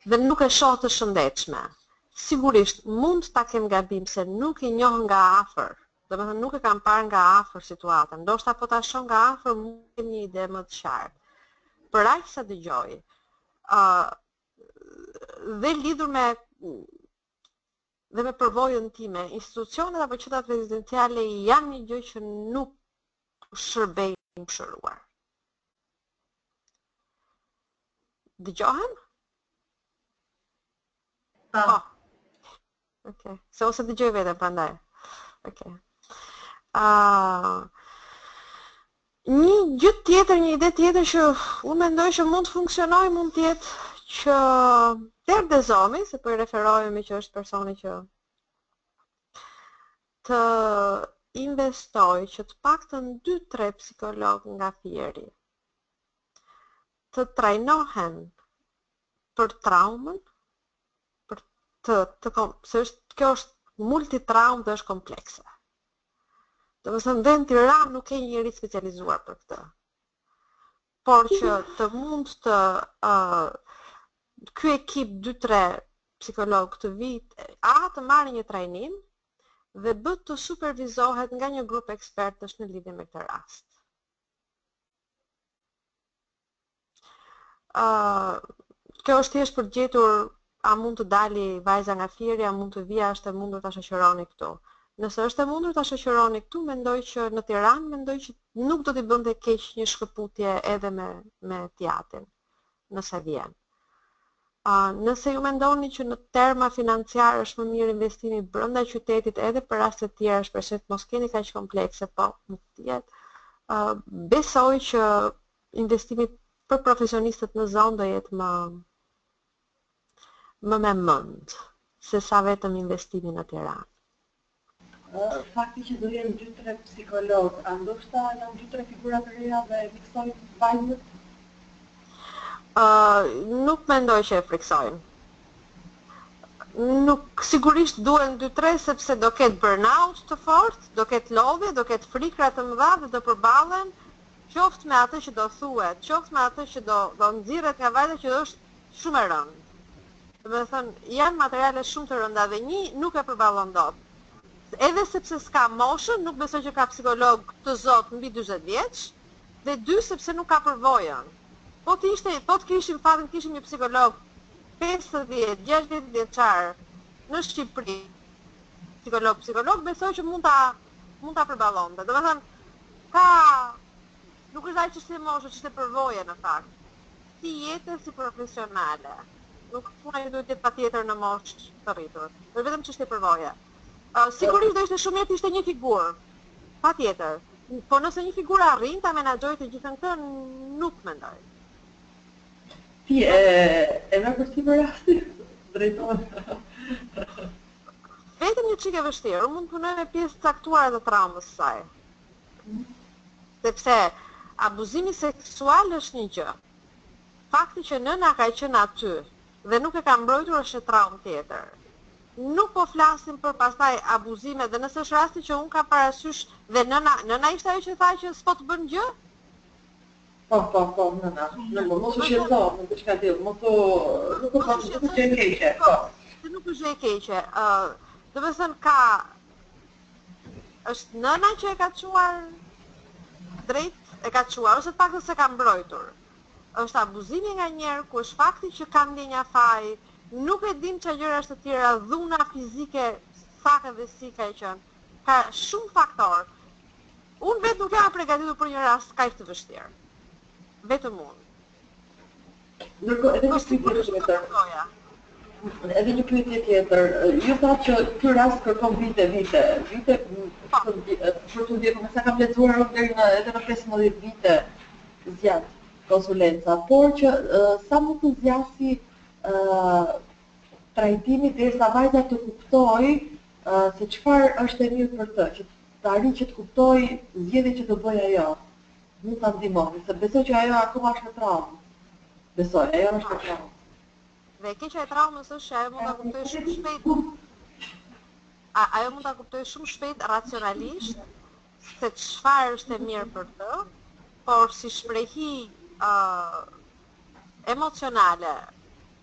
dhe nuk e shoh të shëndetshme. Sigurisht mund ta kem gabim se nuk i njoh nga afër. Domethënë nuk e kam parë nga afër situatën. Ndoshta po ta shoh nga afër mund të kem një ide më të qartë. Për aq sa dëgjoj, dhe lidhur me përvojën time, institucionet apo qytetat rezidenciale janë një gjë që nuk shërbejnë shëruar. Dëgjohem? Po. Okej. Se ose dëgjoj vetëm prandaj. Okej. Një gjë tjetër, një ide tjetër që unë mendoj që mund të funksionojë, mund të jetë që Terde Zomi, se po i referohemi që është personi që të investoj që të paktën 2-3 psikologë nga Fieri të trajnohen për traumën, se kjo është multitraumë dhe është komplekse. Domethënë dhe në Tiranë nuk ke një njerëz specializuar për këtë. Por që të mund të ky ekip 2-3 psikologë të vit të marrë një trajnim dhe b të supervizohet nga një grup ekspertësh në lidhje me këtë rast. Kjo është thjesht për gjetur a mund të dali vajza nga Fieri, a mund të vija, është e mundur ta shoqëroni këtu. Nëse është e mundur ta shoqëroni këtu, mendoj që në Tiranë mendoj që nuk do t'i bënte keq një shkëputje edhe me teatrin, nëse vjen. Nëse ju mendoni që në terma financiar është më mirë investimi brenda qytetit edhe për raste të tjera, shpresoj të mos keni kaq komplekse, po mund të jetë, besoj që investimi për profesionistët në zonë do jetë më me mend se sa vetëm investimi në Tiranë. Fakti që do jenë 2-3 psikologë, a ndoshta janë 2-3 figura të reja dhe miksojnë valët? Nuk mendoj që e friksojnë. Nuk sigurisht duhen 2-3 sepse do ketë burnout të fortë, do ketë lodhje, do ketë frikra të mëdha dhe do përballen qoftë me atë që do thuhet, qoftë me atë që do nxirret nga vajta që është shumë e rëndë. Domethënë, janë materiale shumë të rënda dhe një nuk e përballon dot. Edhe sepse s'ka moshën, nuk besoj që ka psikolog të zot mbi 40 vjeç, dhe 2 sepse nuk ka përvojën. Po të kishim fatin kishim një psikolog 50-60 vjeçar në Shqipëri, psikolog besoj që mund ta përballonte. Domethënë nuk është ai çështje moshë, çështje përvoje në fakt. Si jetë si profesionale. Nuk puna ju duhet të jetë patjetër në moshë të rritur. Është vetëm çështje përvoje. Sigurisht do ishte shumë mirë të ishte një figurë, patjetër. Po nëse një figurë arrin ta menaxhojë të gjithën këtë, nuk mendoj. Ti e merr përsipër rastin drejton. Vetëm një çike vështirë, unë mund të punoj me pjesë caktuara të traumës së saj. Sepse abuzimi seksual është një gjë. Fakti që nëna ka qenë aty dhe nuk e ka mbrojtur është një traumë tjetër. Nuk po flasim për pastaj abuzime dhe nëse është rasti që unë ka parasysh dhe nëna ishte ajo që tha që s'po të bën gjë? Po, nëna. Mos u shqetëso, nuk është ka tillë, nuk është gjë e keqe. Po. Nuk është gjë e keqe. Domethënë është nëna që e ka çuar drejt, e ka çuar, ose të paktën se ka mbrojtur. Është abuzimi nga njerë, ku është fakti që ka ndjenja faj, nuk e dim çfarë gjëra është të tjera, dhuna fizike, sake dhe si ka qenë. Ka shumë faktor. Unë vetë nuk jam e përgatitur për një rast kaq të vështirë. Vetëm unë. Ndërkohë, edhe një pyetje tjetër. Ju thatë që ky rast kërkon vite, për të ndjekur, sa kam lexuar deri edhe në 15 vite zgjat konsulenca, por që sa mund të zgjasi trajtimi derisa vajza të kuptoj se çfarë është e mirë për të, që të arrijë që të kuptoj zgjedhjen që do bëj ajo. Mund ta ndihmoni, se besoj që ajo akoma është në traumë. Besoj, ajo është në traumë. Dhe e keqja e traumës është që ajo mund ta kuptoj shumë shpejt. Ajo mund ta kuptoj shumë shpejt racionalisht se çfarë është e mirë për të, por si shprehi emocionale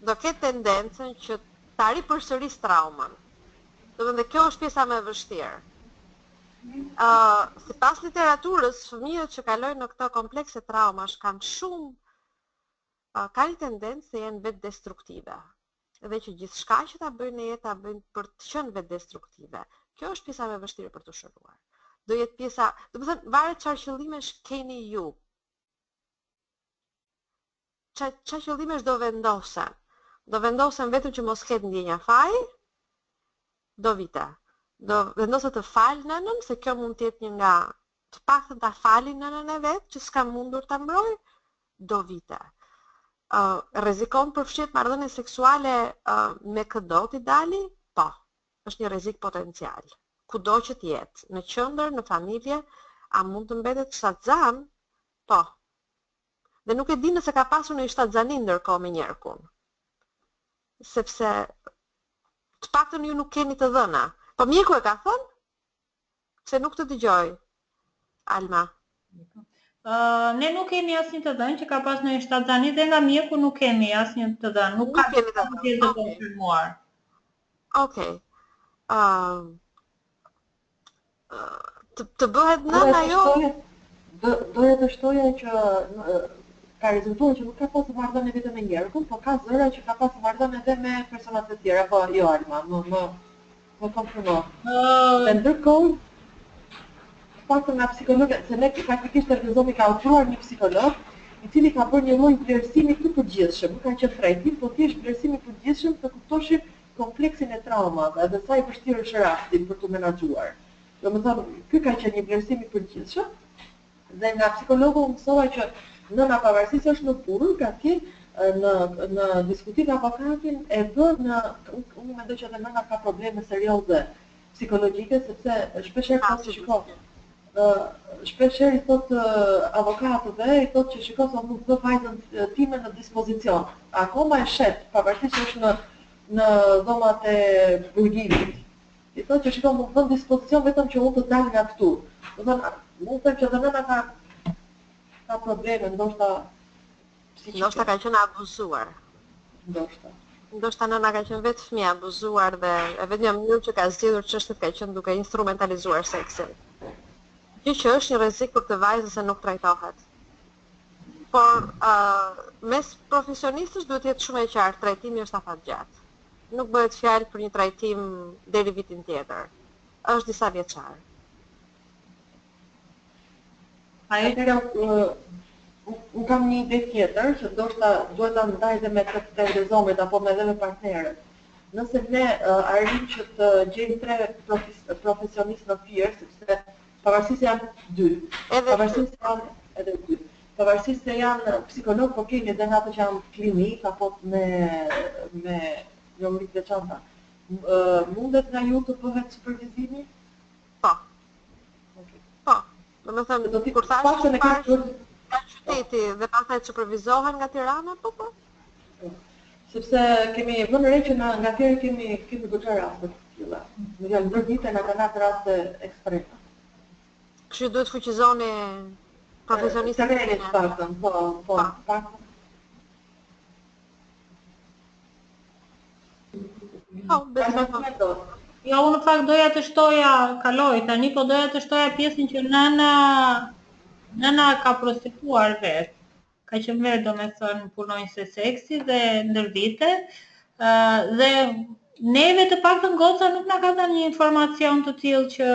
do ketë tendencën që ta ripërsëris traumën. Domethënë kjo është pjesa më e vështirë. Sipas literaturës, fëmijët që kalojnë në këto komplekse traumash kanë një tendencë të jenë vetë destruktive. Dhe që gjithçka që ta bëjnë në jetë ta bëjnë për të qenë vetë destruktive. Kjo është pjesa më e vështirë për të shëruar. Do jetë pjesa, domethënë varet çfarë qëllimesh keni ju. Çfarë qëllimesh do vendosen? Do vendosen vetëm që mos ketë ndjenja faj, do vite. Do vendoset të falë nënën, se kjo mund të jetë një nga të paktën ta falin nënën e vet, që s'ka mundur ta mbrojë, do vite. Rrezikon për fshjet marrëdhënie seksuale me këdo t'i dali? Po. Është një rrezik potencial. Kudo që të jetë, në qendër, në familje, a mund të mbetet shtatzan? Po. Dhe nuk e di nëse ka pasur në shtatzani ndërkohë me njerkun. Sepse të paktën ju nuk keni të dhëna. Po mjeku e ka thënë? Se nuk të dëgjoj. Alma. Ne nuk kemi asnjë të dhënë që ka pas në shtatzani dhe nga mjeku nuk kemi asnjë të dhënë. Nuk ka të konfirmuar. Okej. Të bëhet nëna jo. Doja të shtoja që ka rezultuar që nuk ka pasur marrëdhënie vetëm me njerëzun, por ka zëra që ka pasur marrëdhënie edhe me persona të tjera, po jo Alma, Po konfirmo. Dhe ndërkohë, paktën nga psikologët, se ne praktikisht Terdezomi ka ofruar një psikolog, i cili ka bërë një lloj vlerësimi të përgjithshëm, nuk ka qenë trajtim, po thjesht vlerësimi i përgjithshëm të kuptoshim kompleksin e traumave dhe sa i vështirë është rasti për të menaxhuar. Domethënë, ky ka qenë një vlerësim i përgjithshëm dhe nga psikologu mësova që nëna pavarësisht se është në burr, gati në diskutim me avokatin e bën unë mendoj që edhe nëna ka probleme serioze psikologjike sepse shpeshherë ka të shikoj. Shpeshherë i thot avokatëve, i thot që shiko sa nuk do vajzën time në dispozicion. Akoma e shet, pavarësisht që është në dhomat e burgimit. I thot që shiko nuk do në dispozicion vetëm që unë të dal nga këtu. Do thënë, mund të them që edhe nëna ka probleme, ndoshta psikike. Ndoshta ka qenë abuzuar. Ndoshta nëna ka qenë vetë fëmijë abuzuar dhe e vetmja mënyrë që ka zgjedhur çështjet ka qenë duke instrumentalizuar seksin. Gjë që është një rrezik për të vajzën se nuk trajtohet. Por mes profesionistësh duhet të jetë shumë e qartë, trajtimi është afatgjatë. Nuk bëhet fjalë për një trajtim deri vitin tjetër. Është disa vjeçar. Unë kam një ide tjetër, që ndoshta duhet ta ndaj dhe me të Terezomit apo edhe me partnerët. Nëse ne arrim që të gjejmë 3 profesionistë në firë, sepse pavarësisht se janë 2, pavarësisht se janë edhe 2, pavarësisht se janë psikolog, po kemi edhe ato që janë klinik apo me numëri të veçanta. Mundet nga ju të bëhet supervizimi? Po. Po. Domethënë kur thash se ka qyteti dhe pastaj supervizohen nga Tirana, po. Sepse kemi vënë re që nga Fieri kemi goxha raste të tilla. Në janë 2 vite na kanë atë raste ekstreme. Kështu duhet fuqizoni profesionistët e paktën, po. Jo, unë në fakt doja të shtoja, kaloj tani, po doja të shtoja pjesën që nëna ka prostituar vetë. Ka qenë vetë domethënë punonjëse seksi dhe ndër vite, dhe neve të paktën goca nuk na ka dhënë një informacion të tillë që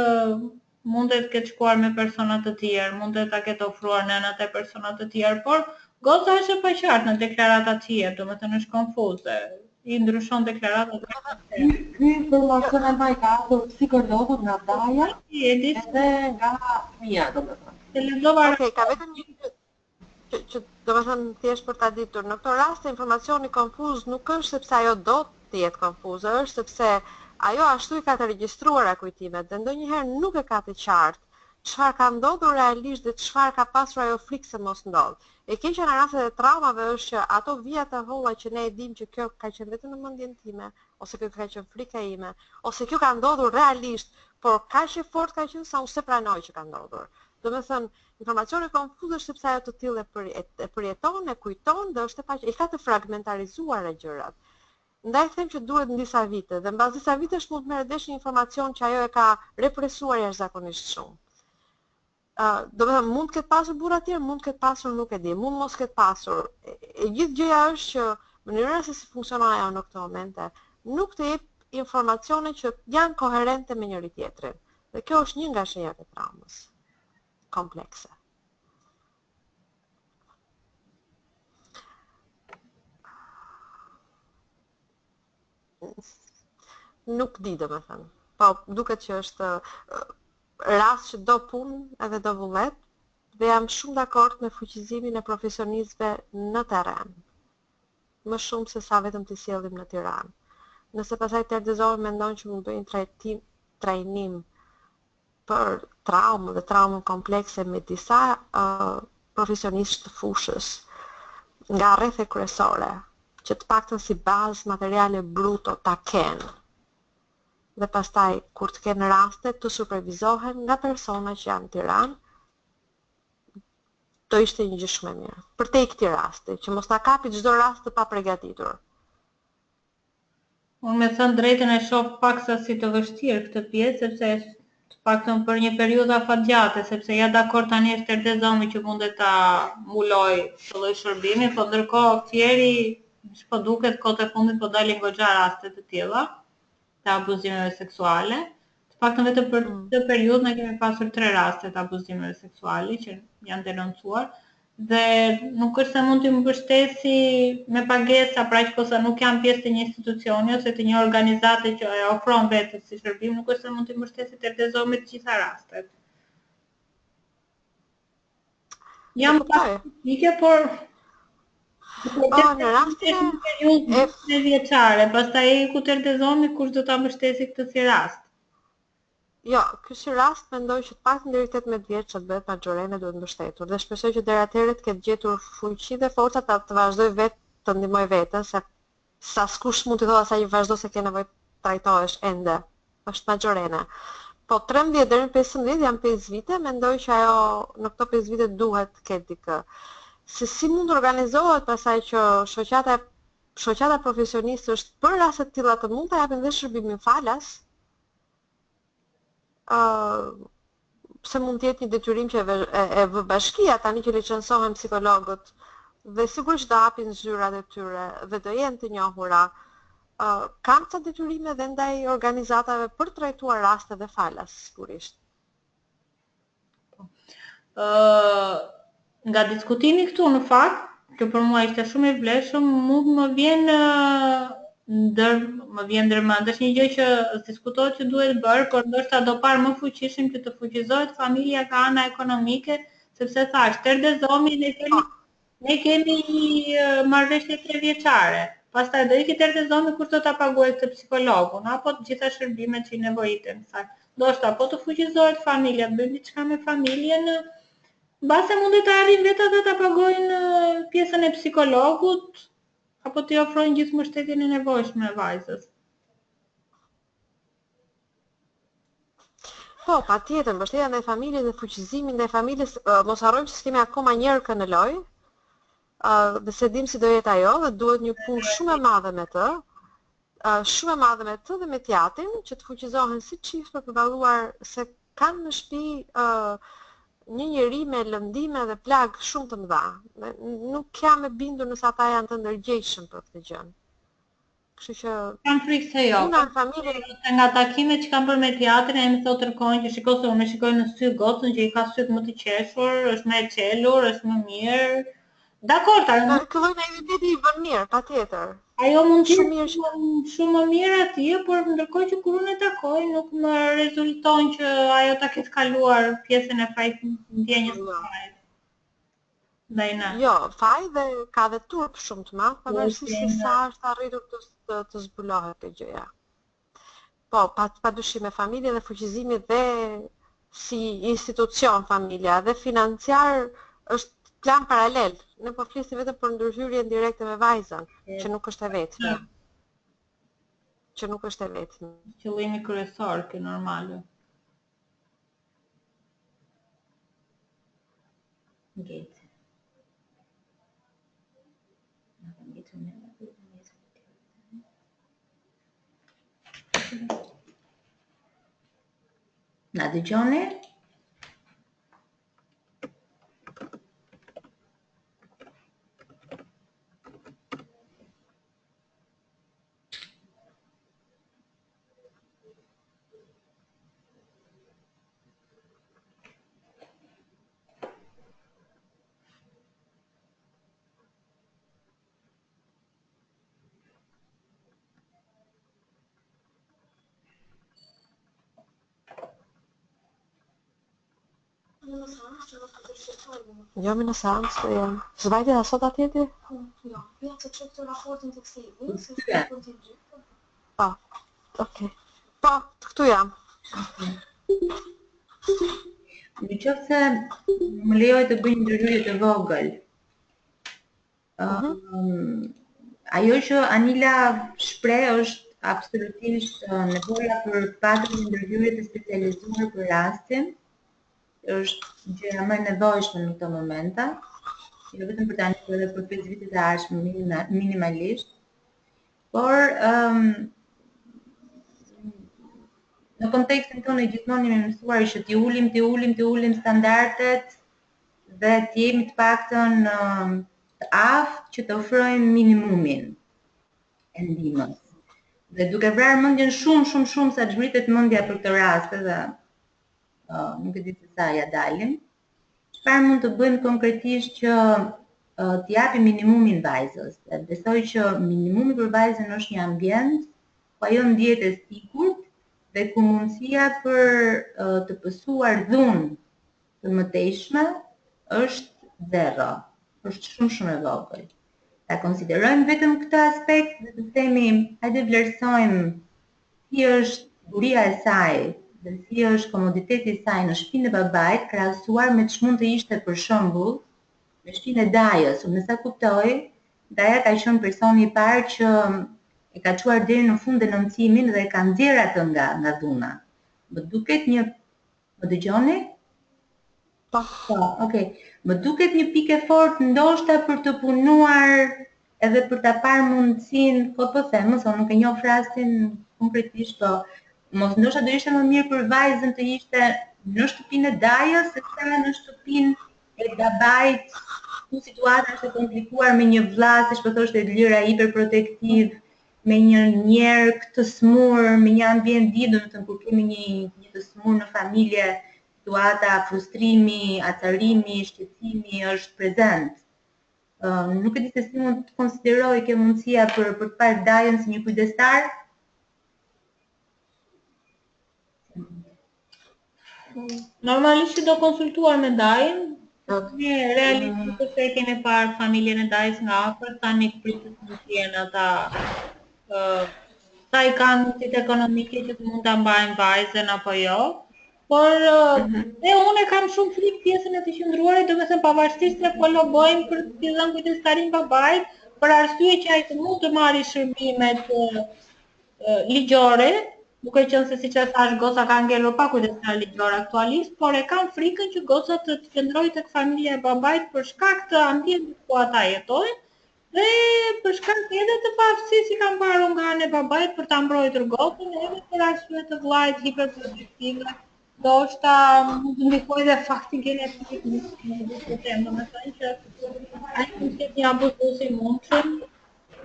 mundet këtë shkuar me persona të tjerë, mundet ta ketë ofruar nënat e persona të tjerë, por goca është e paqartë në deklarata të tjera, domethënë është konfuze. I ndryshon deklaratat. Ky informacion e mbaj ka ardhur psikologu nga Daja edhe nga fëmia, domethënë. Okej, ka vetëm një që domethënë thjesht për ta ditur, në këtë rast informacioni konfuz nuk është sepse ajo do të jetë konfuze, është sepse ajo ashtu i ka të regjistruara kujtimet dhe ndonjëherë nuk e ka të qartë çfarë ka ndodhur realisht dhe çfarë ka pasur ajo frikë se mos ndodh. E keqja në rastet e traumave është që ato vijat e holla që ne e dimë që kjo ka qenë vetëm në mendjen time, ose kjo ka qenë frika ime, ose kjo ka ndodhur realisht, por kaq e fortë ka qenë sa unë se pranoj që ka ndodhur. Domethënë, informacioni konfuz është sepse ajo të tillë e përjeton, e kujton dhe është e paqë, i ka të fragmentarizuara gjërat. Ndaj them që duhet në disa vite, dhe mbas disa vitesh mund të merret vesh një informacion që ajo e ka represuar jashtëzakonisht shumë. Domethënë mund të ketë pasur burra të tjerë, mund të ketë pasur nuk e di, mund mos ketë pasur. E gjithë gjëja është që mënyra se si funksionon ajo në këtë momente nuk të jep informacione që janë koherente me njëri tjetrin. Dhe kjo është një nga shenjat e traumës komplekse. Nuk di domethënë. Po duket që është rast që do punë edhe do vullnet dhe jam shumë dakord me fuqizimin e profesionistëve në terren. Më shumë se sa vetëm të sjellim në Tiranë. Nëse pastaj Terdezomi mendon që mund bëjnë trajnim për traumë dhe traumën komplekse me disa profesionistë të fushës nga rrethet kryesore, që të paktën si bazë materiale bruto ta kenë. Dhe pastaj, kur të kenë raste, të supervizohen nga persona që janë në Tiranë, do ishte një gjë shumë e mirë. Për te i këtij rasti, që mos ta kapi çdo rast të paprigatitur. Unë me thënë drejtën e shoh pak sa si të vështirë këtë pjesë, sepse të paktën për një periudhë afatgjate, sepse ja dakord tani është Terdezomi që mundet ta mbuloj këtë lloj shërbimi, po ndërkohë Fieri, po duket kohët e fundit po dalin goxha raste të tilla. të abuzimeve seksuale. Të paktën vetëm për këtë periudhë ne kemi pasur 3 raste të abuzimeve seksuale që janë denoncuar dhe nuk është se mund të mbështesi me pagesa, pra që posa nuk janë pjesë të një institucioni ose të një organizate që e ofron vetes si shërbim, nuk është se mund të mbështesi të rrëdhëzohet me të gjitha rastet. Jam pak kritike, por në rastin një periudhë vjeçare, pastaj ku të rrëdhëzohemi kush do ta mbështesi këtë si rast. Jo, ky si rast mendoj që të paktën deri 18 vjeç që të bëhet magjorene duhet mbështetur dhe shpresoj që deri atëherë të ketë gjetur fuqi dhe forca të vazhdoj vetë të ndihmoj veten, se sa askush mund të thotë asaj vazhdo se ke nevojë të trajtohesh ende. Është magjorene. Po 13 deri në 15 janë 5 vite, mendoj që ajo në këto 5 vite duhet të ketë dikë. Se si mund të organizohet pasaj që shoqata profesionistë është për raste të tilla të mund të japin dhe shërbimin falas, pse mund të jetë një detyrim që e vë bashkia tani që licencohen psikologët dhe sigurisht do hapin zyrat e tyre dhe do jenë të njohura. Kanë ca detyrime dhe ndaj organizatave për të trajtuar raste dhe falas, sigurisht. Nga diskutimi këtu në fakt, që për mua ishte shumë i vlefshëm, më vjen ndërmend është një gjë që diskutohet që duhet bërë, por ndoshta do parë më fuqishëm që të fuqizohet familja ka ana ekonomike, sepse thash, të rrëdhëzohemi ne kemi një marrëveshje 3 vjeçare. Pastaj do ikë të rrëdhëzohemi kush do ta paguajë këtë psikologun apo të gjitha shërbimet që i nevojiten. Ndoshta po të fuqizohet familja, të bëjmë diçka me familjen, mbase mundet të arrin vetë ata ta pagojnë pjesën e psikologut apo t'i ofrojnë gjithë mbështetjen e nevojshme vajzës. Po, patjetër, mbështetja ndaj familjes dhe fuqizimi ndaj familjes, mos harrojmë që s'kemi akoma njerëkën në lojë, dhe se dim si do jetë ajo dhe duhet një punë shumë e madhe me të, dhe me tjatin, që të fuqizohen si çift për përballuar se kanë në shtëpi një njeri me lëndime dhe plagë shumë të mëdha. Nuk jam e bindur nëse ata janë të ndërgjegjshëm për këtë gjë. Kështu që kam frikë se jo. Nga takimet që kam bërë me teatrin, e më thotë tërkohën që shikoj se unë shikoj në sy gocën që i ka syt më të qeshur, është më e çelur, është më mirë. Dakor, ky lloj naiviteti i bën mirë, patjetër. Ajo mund të jetë shumë më mirë atje, por ndërkohë që kur unë e takoj, nuk më rezulton që ajo ta ketë kaluar pjesën e fajit ndjenjës së fajit. Jo, faj dhe ka dhe turp shumë të madh, pavarësisht se sa është arritur të zbulohet kjo gjëja. Po, padyshim me familjen dhe fuqizimin dhe si institucion familja dhe financiar është plan paralel. Ne po flisim vetëm për ndërhyrjen direkte me vajzën, që nuk është e vetme. Qëllimi kryesor që normale. Na dëgjoni? Jo, në seancë të janë. Zvajti dhe sot atjeti? Jo, ja që të këtë raportin të kësejnë, se shtë të të gjithë. Po, okej. Po, këtu jam. Në qoftë se më lejoj të bëj një ndërhyrje të vogël. Ajo që Anila shpreh është absolutisht nevoja për pak një ndërhyrje të specializuar për rastin. Është gjëja më e nevojshme në këto momenta, jo vetëm për tani, por edhe për 5 vitet e ardhshme minimalisht. Por në kontekstin tonë gjithmonë jemi mësuar që t'i ulim standardet dhe të jemi të paktën të aftë që të ofrojmë minimumin e ndihmës. Dhe duke vrarë mendjen shumë sa zhbritet mendja për këtë rast edhe nuk e di se sa ja dalim. Çfarë mund të bëjmë konkretisht që të japim minimumin vajzës? Besoj që minimumi për vajzën është një ambient ku ajo ndihet e sigurt dhe ku mundësia për të pësuar dhunë të mëtejshme është zero, është shumë e vogël. Ta konsiderojmë vetëm këtë aspekt dhe të themi, hajde vlerësojmë si është siguria e saj dhe si është komoditeti i saj në shtëpinë e babait krahasuar me ç'mund të ishte për shembull në shtëpinë e dajës. Unë sa kuptoj, daja ka qenë personi i parë që e ka çuar deri në fund denoncimin dhe e ka nxjerrë atë nga dhuna. Më duket një Më dëgjoni? Po, okay. Më duket një pikë e fortë ndoshta për të punuar edhe për ta parë mundësinë, po them, unë nuk e njoh rastin konkretisht, po mos ndoshta do ishte më mirë për vajzën të ishte në shtëpinë e dajës sesa në shtëpinë e babait, ku situata është e komplikuar me një vlla, siç po thoshte Lira, hiperprotektiv, me një njerëz të smur, me një ambient di, domethënë kur kemi një të smur në familje, situata frustrimi, acarimi, shqetësimi është prezent. Nuk e di se si mund të konsideroj kjo mundësia për të parë dajën si një kujdestar. Normalisht do konsultuar me dajën. Ne realisht e kemi parë familjen e dajës nga afër, tani pritet të jenë ata sa i kanë mundësitë ekonomike që të mund ta mbajnë vajzën apo jo. Por unë kam shumë frikë pjesën e të qëndruarit, domethënë pavarësisht se po lobojmë për të dhënë kujdestarin babait, për arsye që ai të mund të marrë shërbimet ligjore, duke qenë se siç e thash goca ka ngelur pa kujdestar ligjor aktualisht, por e kam frikën që goca të qëndrojë tek familja e babait për shkak të ambientit ku ata jetojnë dhe për shkak edhe të paaftësisë që kanë parë nga ana e babait për ta mbrojtur gocën, edhe për arsye të vllait hiperprotektive. Ndoshta mund të ndikojë dhe fakti genetik në këtë temë, domethënë që ai mund të jetë një abuzues i mundshëm,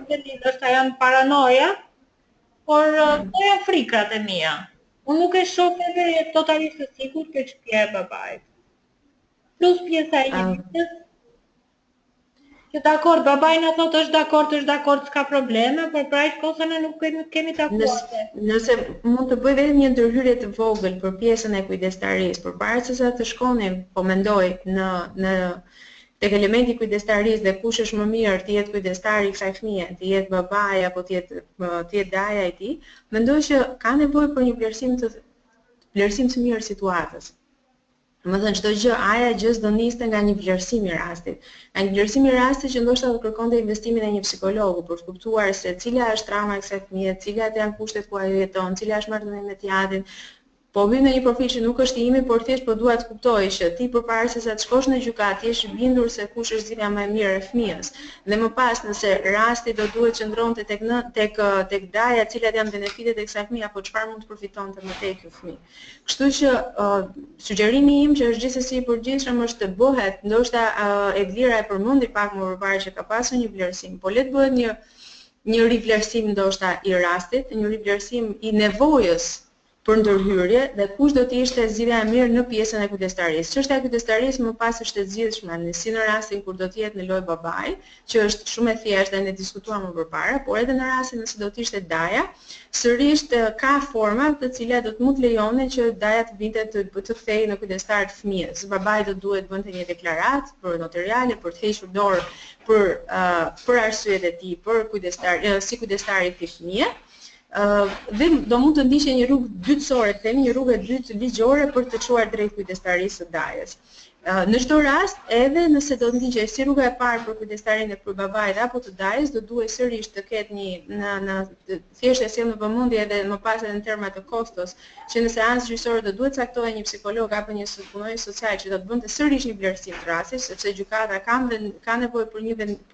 ndoshta janë paranoja, por këto janë frikrat e mia. Unë nuk e shoh edhe totalisht të sigurt tek shtëpia e babait. Plus pjesa e jetës, që dakord, babai na thotë është dakord, s'ka probleme, por për aq kohë ne nuk kemi takuar. Nëse mund të bëj vetëm një ndërhyrje të vogël për pjesën e kujdestarisë, përpara se sa të shkonim, po mendoj në tek elementi kujdestarisë dhe kush është më mirë të jetë kujdestari i kësaj fëmie, të jetë babai apo të jetë daja e tij, mendoj që ka nevojë për një vlerësim të mirë situatës. Domethënë çdo gjë, aja gjës do niste nga një vlerësim i rastit. Nga një vlerësim i rastit që ndoshta do kërkonte investimin e një psikologu për të kuptuar se cila është trauma e kësaj fëmie, cilat janë kushtet ku ajo jeton, cila është marrëdhënia me teatrin. Po vim në një profil që nuk është i imi, por thjesht po dua të kuptoj që ti përpara se sa të shkosh në gjykat, je i bindur se kush është zgjidhja më e mirë e fëmijës. Dhe më pas nëse rasti do duhet qëndronte tek daja, cilat janë benefitet e kësaj fëmie apo çfarë mund të përfitonte më tej ky fëmijë. Kështu që sugjerimi im që është gjithsesi i përgjithshëm është të bëhet, ndoshta Edlira e përmendi pak më parë që ka pasur një vlerësim, po le të bëhet një rivlerësim ndoshta i rastit, një rivlerësim i nevojës për ndërhyrje dhe kush do të ishte zgjidhja e mirë në pjesën e kujdestarisë. Çështja e kujdestarisë më pas është e zgjidhshme, si në rastin kur do të jetë në lojë babai, që është shumë e thjeshtë dhe ne diskutuam më përpara, por edhe në rastin nëse do të ishte daja, sërish ka forma të cilat do të mund të lejonin që daja të vinte të kthehej në kujdestar të fëmijës. Babai do duhet bënte një deklaratë për notariale, për të hequr dorë për arsyet e tij, për kujdestar, si kujdestar i këtij fëmie. Dhe do mund të ndiqej një rrugë dytësore, një rrugë e dytë ligjore për të çuar drejt kujdestarisë së dajës. Në çdo rast, edhe nëse do ndiqej si rruga e parë për kujdestarinë për babait apo të dajës, do duhet sërish të ketë një thjesht e sjell në vëmendje edhe më pas edhe në terma të kostos, që në seancë gjyqësore do duhet caktohej një psikolog apo një punonjës social që do të bënte sërish një vlerësim të rastit, sepse gjykata ka nevojë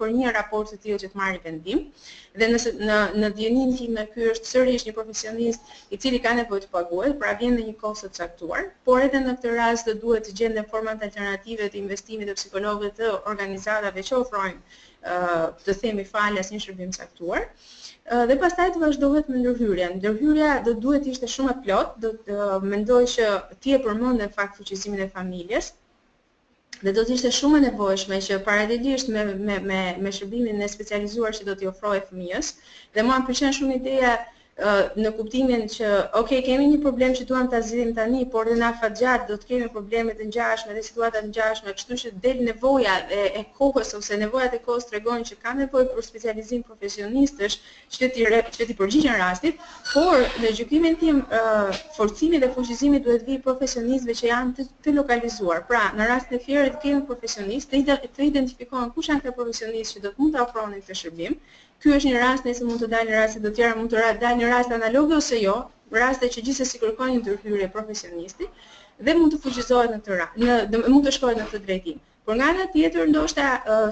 për një raport të tillë që të marrë vendim. Dhe nëse në dijenin tim ky është sërish një profesionist i cili ka nevojë të paguhet, pra vjen në një kosto të caktuar, por edhe në këtë rast do duhet të gjenden forma alternative të investimit të psikologëve të organizatave që ofrojnë të themi falas një shërbim caktuar. Dhe pastaj të vazhdohet me ndërhyrjen. Ndërhyrja do duhet të ishte shumë e plotë, do të mendoj që ti e përmend në fakt fuqizimin e familjes. Dhe do të ishte shumë e nevojshme që paralelisht me shërbimin e specializuar që do t'i ofrojë fëmijës, dhe mua më pëlqen shumë ideja në kuptimin që, kemi një problem që duam ta zgjidhim tani, por dhe në afatgjat do të kemi probleme të ngjashme dhe situata të ngjashme, kështu që del nevoja e kohës ose nevojat e kohës tregojnë që ka nevojë për specializim profesionistësh që ti përgjigjen rastit, por në gjykimin tim forcimi dhe fuqizimi duhet vijë profesionistëve që janë të lokalizuar. Pra, në rastin e fierit kemi profesionistë të identifikohen kush janë këta profesionistë që do të mund të ofronin këtë shërbim. Ky është një rast, nëse mund të dalë në raste të tjera, mund të dalë në raste analoge ose jo, raste që gjithsesi kërkojnë një ndërhyrje profesionisti dhe mund të fuqizohet mund të shkojë në këtë drejtim. Por nga ana tjetër, ndoshta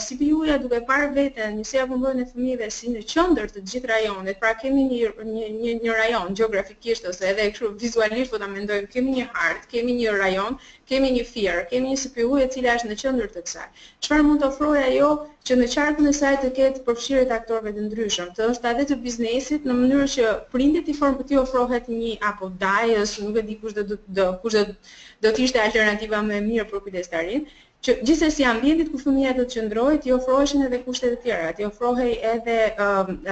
CPU-ja duke parë veten njësia përmbajtjen e fëmijëve si në qendër të gjithë rajonit, pra kemi një rajon gjeografikisht ose edhe kështu vizualisht po ta mendojmë, kemi një hartë, kemi një rajon, kemi një fier, kemi një CPU e cila është në qendër të kësaj. Çfarë mund të ofrojë ajo që në qarkun e saj të ketë përfshirje të aktorëve të ndryshëm, të është edhe të biznesit në mënyrë që prindit ti ofrohet një apo dajës, nuk e di kush do të ishte alternativa më e mirë për kujdestarin, që gjithsesi ambientit ku fëmia do të qëndrojë, ti ofroheshin edhe kushtet e tjera, ti ofrohej edhe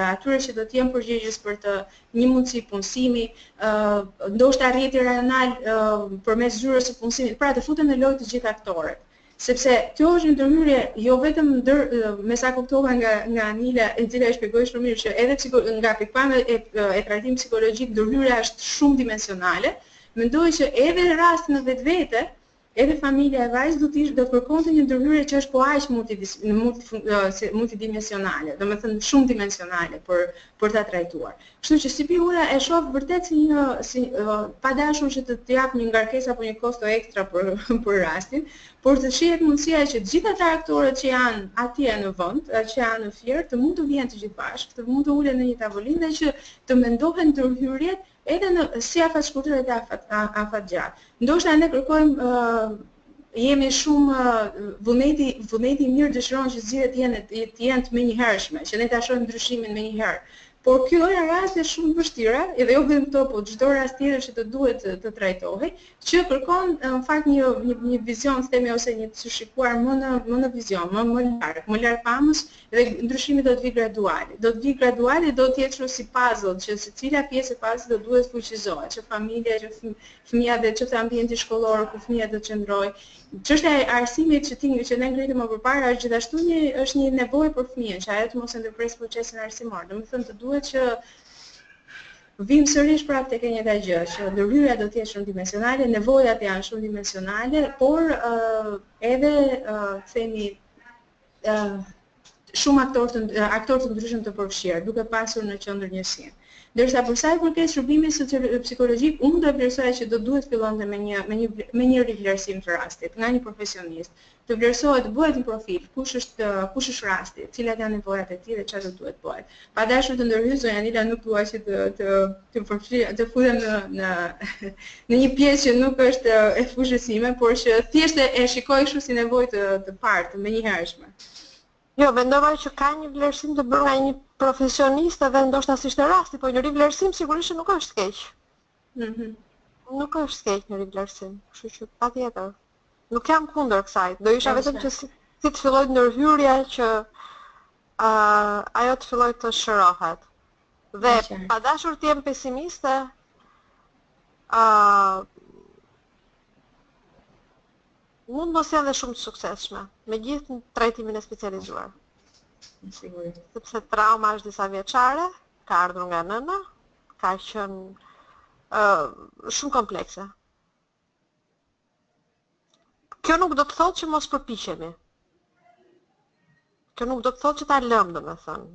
atyre që do të jenë përgjegjës për të një mundësi punësimi, ndoshta rrjeti rajonal përmes zyrës së punësimit, pra të futen në lojë të gjithë aktorët. Sepse kjo është një ndërhyrje jo vetëm me sa kuptova nga Anila, e cila e shpjegoi shumë mirë që edhe nga pikpamja e trajtimit psikologjik ndërhyrja është shumë dimensionale. Mendoj që edhe në rastin e vetvete, edhe familja e vajzës do të kërkonte një ndërhyrje që është po aq multidimensionale, domethënë shumë dimensionale për ta trajtuar. Kështu që CPU-ja e shoh vërtet si pa dashur që të jap një ngarkesë apo një kosto ekstra për rastin, por të shihet mundësia që të gjithë ata aktorët që janë atje në vend, që janë në fier, të mund të vihen të gjithë bashkë, të mund të ulen në një tavolinë dhe që të mendohen ndërhyrjet edhe si afat shkurtër edhe afat gjatë. Ndoshta ne kërkojmë jemi shumë vullneti i mirë dëshiron që zgjedhjet të jenë të menjëhershme, që ne ta shohim ndryshimin menjëherë. Por kjo është raste shumë vështira, edhe jo vetëm këto, po çdo rast tjetër që të duhet të trajtohej, që kërkon në fakt një vizion, themi, ose një të shikuar më në vizion, më larg pamës, dhe ndryshimi do të vijë graduale. Do të vijë graduale, do të jetë kështu si puzzle, që secila pjesë e puzzle do duhet fuqizohet, që familja, që fëmia dhe që ambienti shkollor ku fëmia do të qëndrojë. Çështja e arsimit që ne ngritëm më përpara është gjithashtu një nevojë për fëmijën, që ajo të mos e ndërpresë procesin arsimor. Domethënë të duhet që vim sërish prapë tek e njëjta gjë, që ndërhyrja do të jetë shumë dimensionale, nevojat janë shumë dimensionale, por edhe themi shumë aktorë të ndryshëm të përfshirë, duke pasur në qendër njësinë. Ndërsa për sa i përket shërbimit psikologjik, unë do e vlerësoja që do duhet fillonte me një rivlerësim të rastit nga një profesionist. Të vlerësohet, bëhet një profil, kush është rasti, cilat janë nevojat e tij dhe çfarë do duhet bëhet. Pa dashur të ndërhyjë, Anila nuk dua që të futem në një pjesë që nuk është e fushësime, por që thjesht e shikoj kështu si nevojë të parë, të menjëhershme. Jo, mendova që ka një vlerësim të bërë nga një profesionist edhe ndoshta si ishte rasti, po një rivlerësim sigurisht nuk është keq. Nuk është keq një rivlerësim, kështu që patjetër. Nuk jam kundër kësaj. Do isha vetëm që si të filloj ndërhyrja që ajo të filloj të shërohet. Dhe pa dashur të jem pesimiste, mund mos janë dhe shumë të suksesshme, me gjithë në trajtimin e specializuar. Sigurisht. Sepse trauma është disa vjeçare, ka ardhur nga nëna, ka qenë shumë komplekse. Kjo nuk do të thotë që mos përpiqemi. Kjo nuk do të thotë që ta lëmë, domethënë.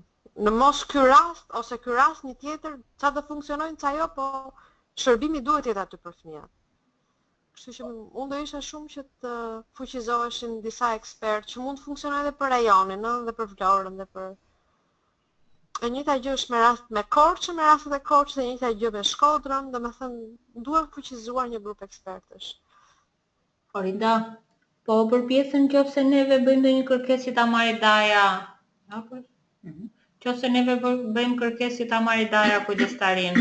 Në mos ky rast ose ky rast një tjetër, ça do funksionojnë ca jo, po shërbimi duhet jetë aty për fëmijët. Kështu që unë do isha shumë që të fuqizoheshin disa ekspertë që mund të funksionojnë edhe për rajonin, dhe për Vlorën, dhe për e njëjta gjë është me Korçën, me rastet e Korçës, e njëjta gjë me Shkodrën, domethënë duhet fuqizuar një grup ekspertësh. Orinda, Po, për pjesën nëse neve bëjmë ndonjë kërkesë si ta marrë daja, apo? Nëse neve bëjmë kërkesë si ta marrë daja kujdestarin,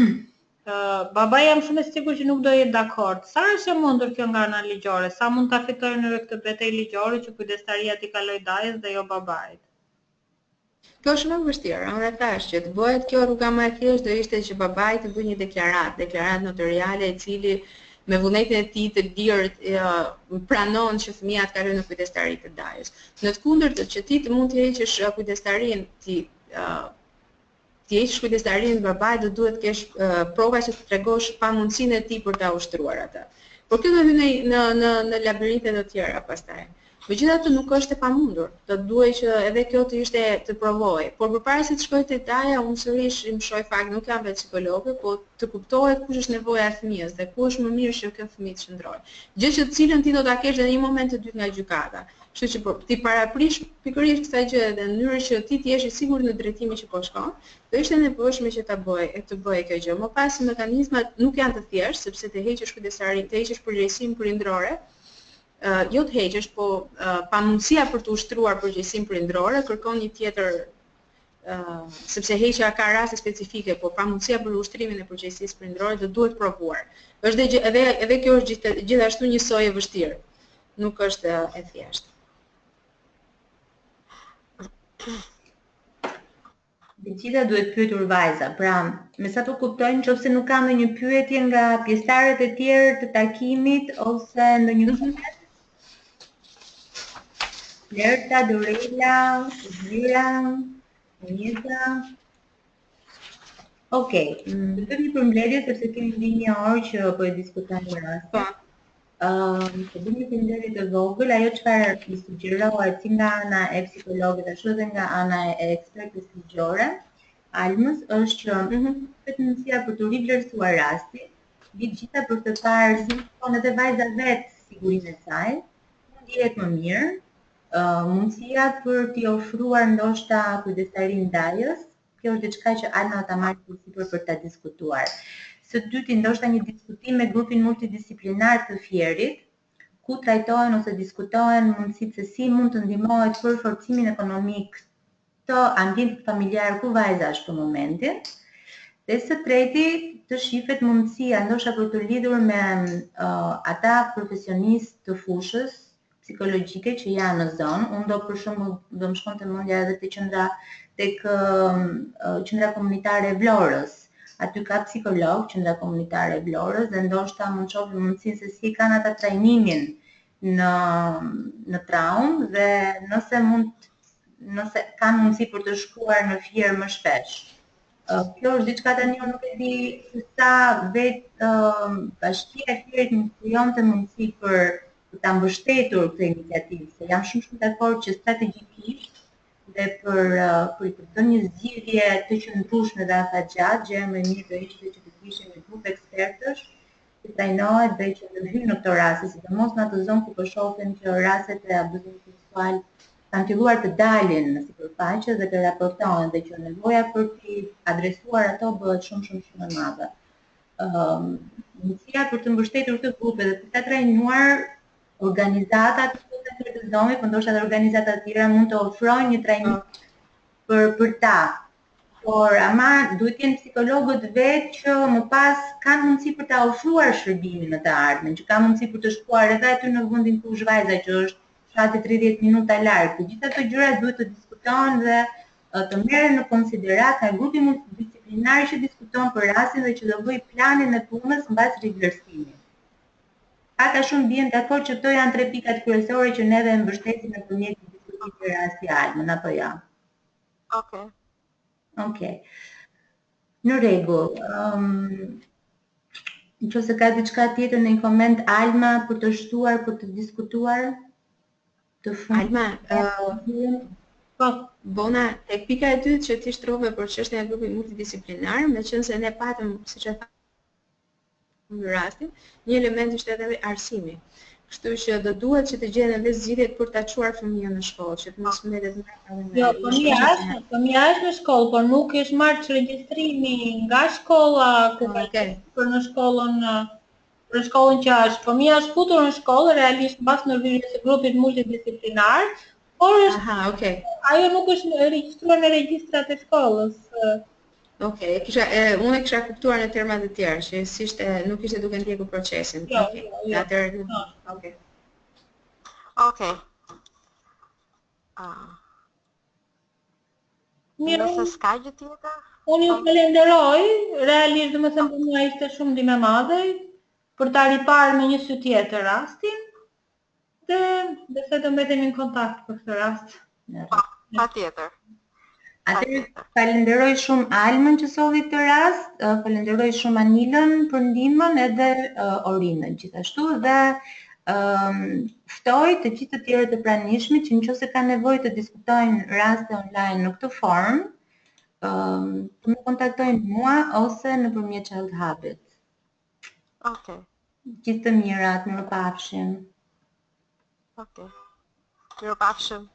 babai jam shumë e sigurt që nuk do jetë dakord. Sa është e mundur kjo nga ana ligjore? Sa mund ta fitojnë në këtë betejë ligjore që kujdestaria t'i kalojë dajes dhe jo babait? Kjo është shumë e vështirë, unë e thash që të bëhet kjo rruga më e thjeshtë do ishte që babai të bëjë një deklaratë notariale e cili me vullnetin e tij të lirë pranon që fëmia të kalojë në kujdestari të dajes. Në të kundërtën që ti mund të heqësh kujdestarin, ti heqësh kujdestarin babait, do duhet të kesh prova që të tregosh pamundësinë e tij për ta ushtruar atë. Por kjo do hyjë në labirinte të tjera pastaj. Megjithatë nuk është e pamundur, do duhet që edhe kjo të ishte të provojë. Por përpara se të shkoj te daja, unë sërish më shoj fakt, nuk jam vetë psikologe, po të kuptohet kush është nevoja e fëmijës dhe ku është më mirë që kjo fëmijë të qëndrojë. Gjë që të cilën ti do ta kesh edhe një moment të dytë nga gjykata. Kështu që ti paraprish pikërisht kësaj gjë dhe në mënyrë që ti të jesh i sigurt në drejtimin që po shkon, do ishte nevojshme që të bëjë kjo gjë. Më pas mekanizmat nuk janë të thjeshtë sepse të heqësh kujdestarin, të heqësh përgjegjësinë prindërore. Jo të heqësh, po pamundësia për të ushtruar përgjegjësinë prindërore kërkon një tjetër, sepse heqja ka raste specifike, po pamundësia për ushtrimin e përgjegjësisë prindërore do duhet provuar. Është edhe kjo është gjithashtu një soi e vështirë. Nuk është e thjeshtë. Veçita duhet pyetur vajza. Pra, me sa po kuptoj, nëse nuk ka ndonjë pyetje nga pjesëtarët e tjerë të takimit ose ndonjë Lerta, Dorela, Zira, Anita. Okej, të bëjmë një përmbledhje sepse kemi mbi një orë që po e diskutojmë rastin. Të bëjmë një përmbledhje të vogël, ajo çfarë i sugjerohet si nga ana e psikologit ashtu edhe nga ana e ekspertës ligjore, Almës, është që vetëm mundësia për të rivlerësuar rastin, vi gjitha për të parë si shkon edhe vajza vetë sigurinë e saj, mund jetë më mirë. Mundësia për t'i ofruar ndoshta kujdestarin dajës, kjo është diçka që Alma ta marrë përsipër për ta diskutuar. Së dyti, ndoshta një diskutim me grupin multidisiplinar të Fierit, ku trajtohen ose diskutohen mundësitë se si mund të ndihmohet për forcimin ekonomik të ambientit familjar ku vajza është për momentin. Dhe së treti, të shifet mundësia ndoshta për të lidhur me ata profesionistë të fushës psikologjike që janë në zonë. Unë do për shembull do më shkonte mendja edhe tek qendra komunitare e Vlorës. Aty ka psikolog, qendra komunitare e Vlorës, dhe ndoshta mund të shohim mundësinë se si kanë ata trajnimin në traumë dhe nëse kanë mundësi për të shkuar në Fier më shpesh. Kjo është diçka tani unë nuk e di se sa vetë bashkia e Fierit më krijonte mundësi për ta mbështetur këtë iniciativë, se jam shumë dakord që strategjikisht dhe për të dhënë një zgjidhje të qëndrueshme dhe afatgjatë, gjë më e mirë do ishte që të kishte një grup ekspertësh që trajnohet dhe që të hyjnë në këto raste, sidomos në atë zonë ku po shohim që rastet e abuzimit seksual kanë filluar të dalin në sipërfaqe dhe të raportohen dhe që nevoja për të adresuar ato bëhet shumë e madhe. Mundësia për të mbështetur këtë grupe dhe për ta trajnuar organizatat të zonë, por ndoshta edhe organizata të tjera mund të ofrojnë një trajnim për ta. Por ama duhet të jenë psikologët vetë që më pas kanë mundësi për ta ofruar shërbimin në të ardhmen, që kanë mundësi për të shkuar edhe aty në vendin ku është vajza, që është fshati 30 minuta larg. Të gjitha këto gjëra duhet të diskutohen dhe të merren në konsiderat nga grupi multidisiplinar që diskuton për rastin dhe që do bëj planin e punës mbas rivlerësimit. Ata shumë bien dakord që këto janë 3 pikat kryesore që neve mbështesim nëpërmjet diskutimit të rasti Almën, apo ja? Okej. Në rregull. Nëse ka diçka tjetër në një koment Alma për të shtuar, për të diskutuar të fundit. Alma, po, bona, tek pika e dytë që ti shtrove për çështjen e grupit multidisiplinar, meqense ne patëm, siç e në rastin, një element ishte edhe arsimi. Kështu që do duhet që të gjenden edhe zgjidhjet për ta çuar fëmijën në shkollë, që të mos mbetet në Jo, fëmia është në shkollë, por nuk është marrë regjistrimi nga shkolla ku ka për në shkollën për shkollën që është. Fëmia është futur në shkollë, realisht mbas ndërhyrjes së grupit multidisiplinar, por është, Aha, okay. ajo nuk është regjistruar në regjistrat e shkollës. Okej, unë e kisha kuptuar në terma të tjerë, që nuk ishte duke ndjekur procesin. Jo, Okej. jo. Atëherë, okej. Okej. Mirë, Nëse s'ka gjë tjetër? unë ju falenderoj, realisht domethënë për mua ishte shumë ndihmë e madhe për ta riparë me një sy tjetër rastin, dhe besoj të mbetemi në kontakt për këtë rast. Patjetër. Atëherë falenderoj shumë Almën që solli këtë rast, falenderoj shumë Anilën për ndihmën edhe Orinën gjithashtu dhe ftoj të gjithë të tjerët të pranishmit që nëse ka nevojë të diskutojnë raste online në këtë formë, të më kontaktojnë mua ose nëpërmjet Child Hubit. Okej. Gjithë të mirat, mirupafshim. Okej. Mirupafshim.